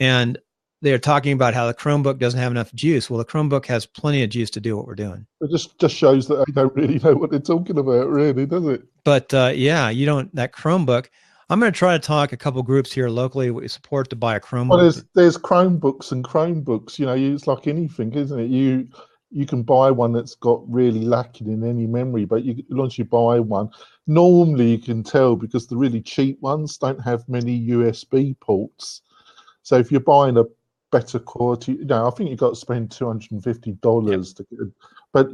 and they're talking about how the Chromebook doesn't have enough juice. Well, the Chromebook has plenty of juice to do what we're doing. It just shows that they don't really know what they're talking about, really, does it? But yeah, you don't. That Chromebook. I'm going to try to talk a couple groups here locally we support to buy a Chromebook. Well, there's Chromebooks and Chromebooks. It's like anything, isn't it? you can buy one that's got really lacking in any memory, but once you buy one, normally you can tell because the really cheap ones don't have many USB ports. So if you're buying a better quality, I think you've got to spend $250 to get it. But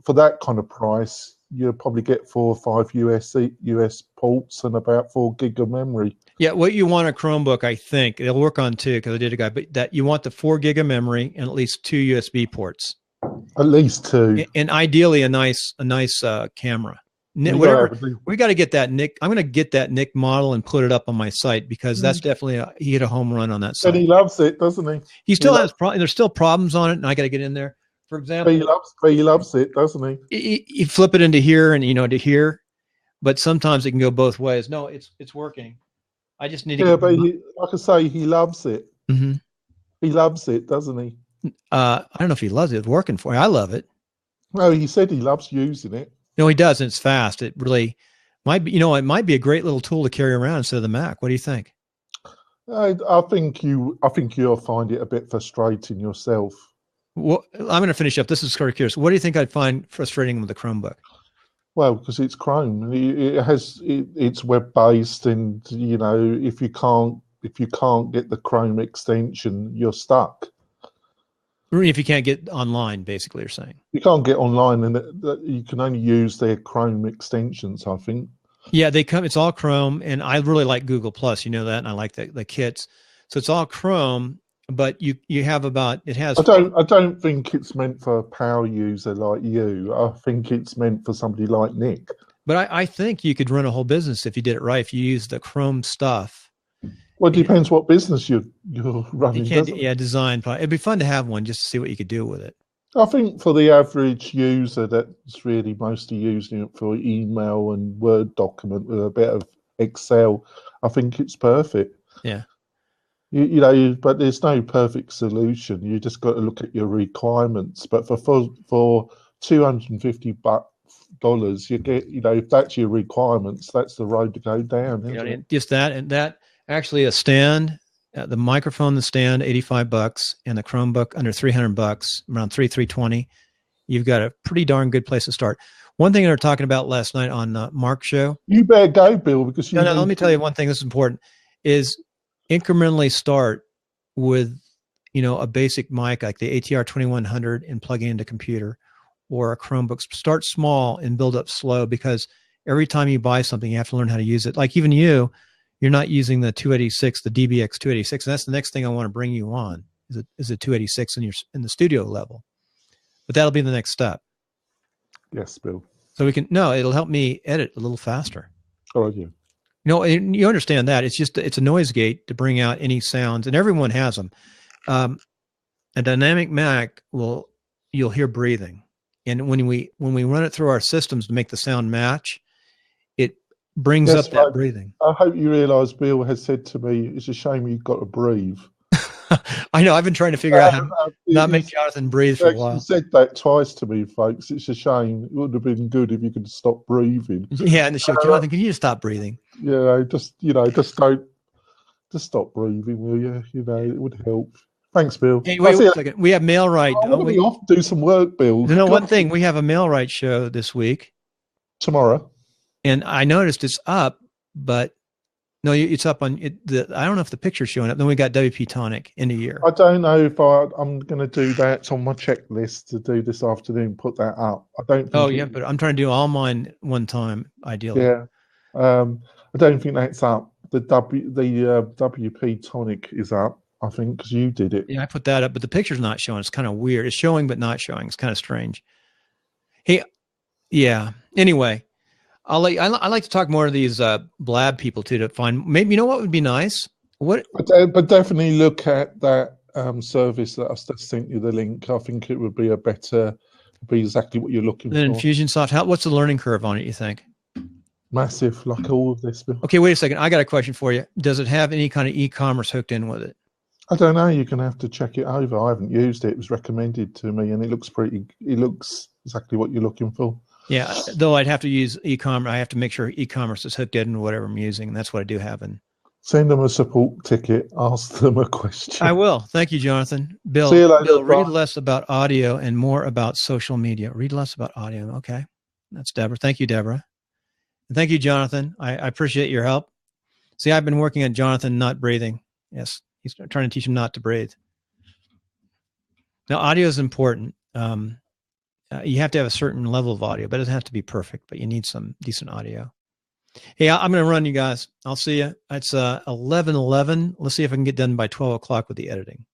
for that kind of price, you'll probably get 4 or 5 US ports and about 4 gig of memory. Yeah, what you want a Chromebook, I think it'll work on 2 because I did a guy, but that you want the 4 gig of memory and at least 2 USB ports. At least 2, and ideally a nice camera. Whatever we got to get that Nick. I'm going to get that Nick model and put it up on my site because that's definitely he hit a home run on that site. And he loves it, doesn't he? He still has there's still problems on it, and I got to get in there. For example, he loves it, doesn't he? You flip it into here and to here, but sometimes it can go both ways. No, it's working. I just need to. Yeah, but like I say, he loves it. Mm-hmm. He loves it, doesn't he? I don't know if he loves it. It's working for him. I love it. No, he said he loves using it. No, he does, and it's fast. It really might be. It might be a great little tool to carry around instead of the Mac. What do you think? I think you'll find it a bit frustrating yourself. Well, I'm going to finish up. This is sort of curious. What do you think I'd find frustrating with the Chromebook? Well, because it's Chrome, it's web based, and if you can't get the Chrome extension, you're stuck. If you can't get online, basically, you're saying you can't get online, and you can only use their Chrome extensions, I think. Yeah, they come. It's all Chrome, and I really like Google Plus. You know that, and I like the kits. So it's all Chrome, but you have about it has. I don't think it's meant for a power user like you. I think it's meant for somebody like Nick. But I think you could run a whole business if you did it right. If you use the Chrome stuff. Well, it depends what business you're running. You can't, design. It'd be fun to have one just to see what you could do with it. I think for the average user that's really mostly using it for email and Word document with a bit of Excel, I think it's perfect. Yeah. But there's no perfect solution. You just got to look at your requirements. But for $250, you get, if that's your requirements, that's the road to go down. Isn't it? Just that and that. Actually, a stand, the microphone, the stand, $85, and the Chromebook under $300, around $320. You've got a pretty darn good place to start. One thing they were talking about last night on Mark's show. You better go, Bill, because no. Let me tell you one thing. This is important: is incrementally start with a basic mic like the ATR 2100 and plug it into a computer, or a Chromebook. Start small and build up slow, because every time you buy something, you have to learn how to use it. Like even you're not using the 286, the DBX 286, and that's the next thing I want to bring you on is a 286 in the studio level. But that'll be the next step. Yes, Bill. So it'll help me edit a little faster. Oh, yeah. You understand that it's a noise gate to bring out any sounds, and everyone has them. A dynamic Mac you'll hear breathing, and when we run it through our systems to make the sound match, it brings up that breathing. I hope you realise Bill has said to me, "It's a shame you've got to breathe." I know. I've been trying to figure out how to not make Jonathan breathe for a while. He said that twice to me, folks. It's a shame. It would have been good if you could stop breathing. Yeah, in the show, Jonathan, can you just stop breathing? Yeah, just stop breathing, will you? It would help. Thanks, Bill. Hey, wait a second. We have mail right. I want to be off, do some work, Bill. One thing. We have a mail right show this week. Tomorrow. And I noticed it's up, but no, it's up on it. I don't know if the picture's showing up. Then we got WP Tonic in a year. I don't know if I'm going to do that. It's on my checklist to do this afternoon. Put that up. I don't. But I'm trying to do all mine one time, ideally. Yeah. I don't think that's up. The WP Tonic is up, I think, because you did it. Yeah, I put that up, but the picture's not showing. It's kind of weird. It's showing but not showing. It's kind of strange. Hey, yeah. Anyway. I like to talk more to these blab people too, to find maybe what would be nice. But definitely look at that service that I've just sent you the link. I think it would be be exactly what you're looking for. Infusionsoft. What's the learning curve on it, you think? Massive, like all of this. Okay, wait a second. I got a question for you. Does it have any kind of e-commerce hooked in with it? I don't know. You're going to have to check it over. I haven't used it. It was recommended to me, and it looks exactly what you're looking for. Yeah, though I'd have to use e-commerce. I have to make sure e-commerce is hooked in whatever I'm using. And that's what I do have in. Send them a support ticket. Ask them a question. I will. Thank you, Jonathan. Bill, See you later, Bill, read bye. less about audio and more about social media. Read less about audio. Okay. That's Deborah. Thank you, Deborah. And thank you, Jonathan. I appreciate your help. See, I've been working on Jonathan not breathing. Yes. He's trying to teach him not to breathe. Now, audio is important. You have to have a certain level of audio, but it doesn't have to be perfect, but you need some decent audio. Hey, I'm going to run, you guys. I'll see you. It's 11:11. Let's see if I can get done by 12 o'clock with the editing.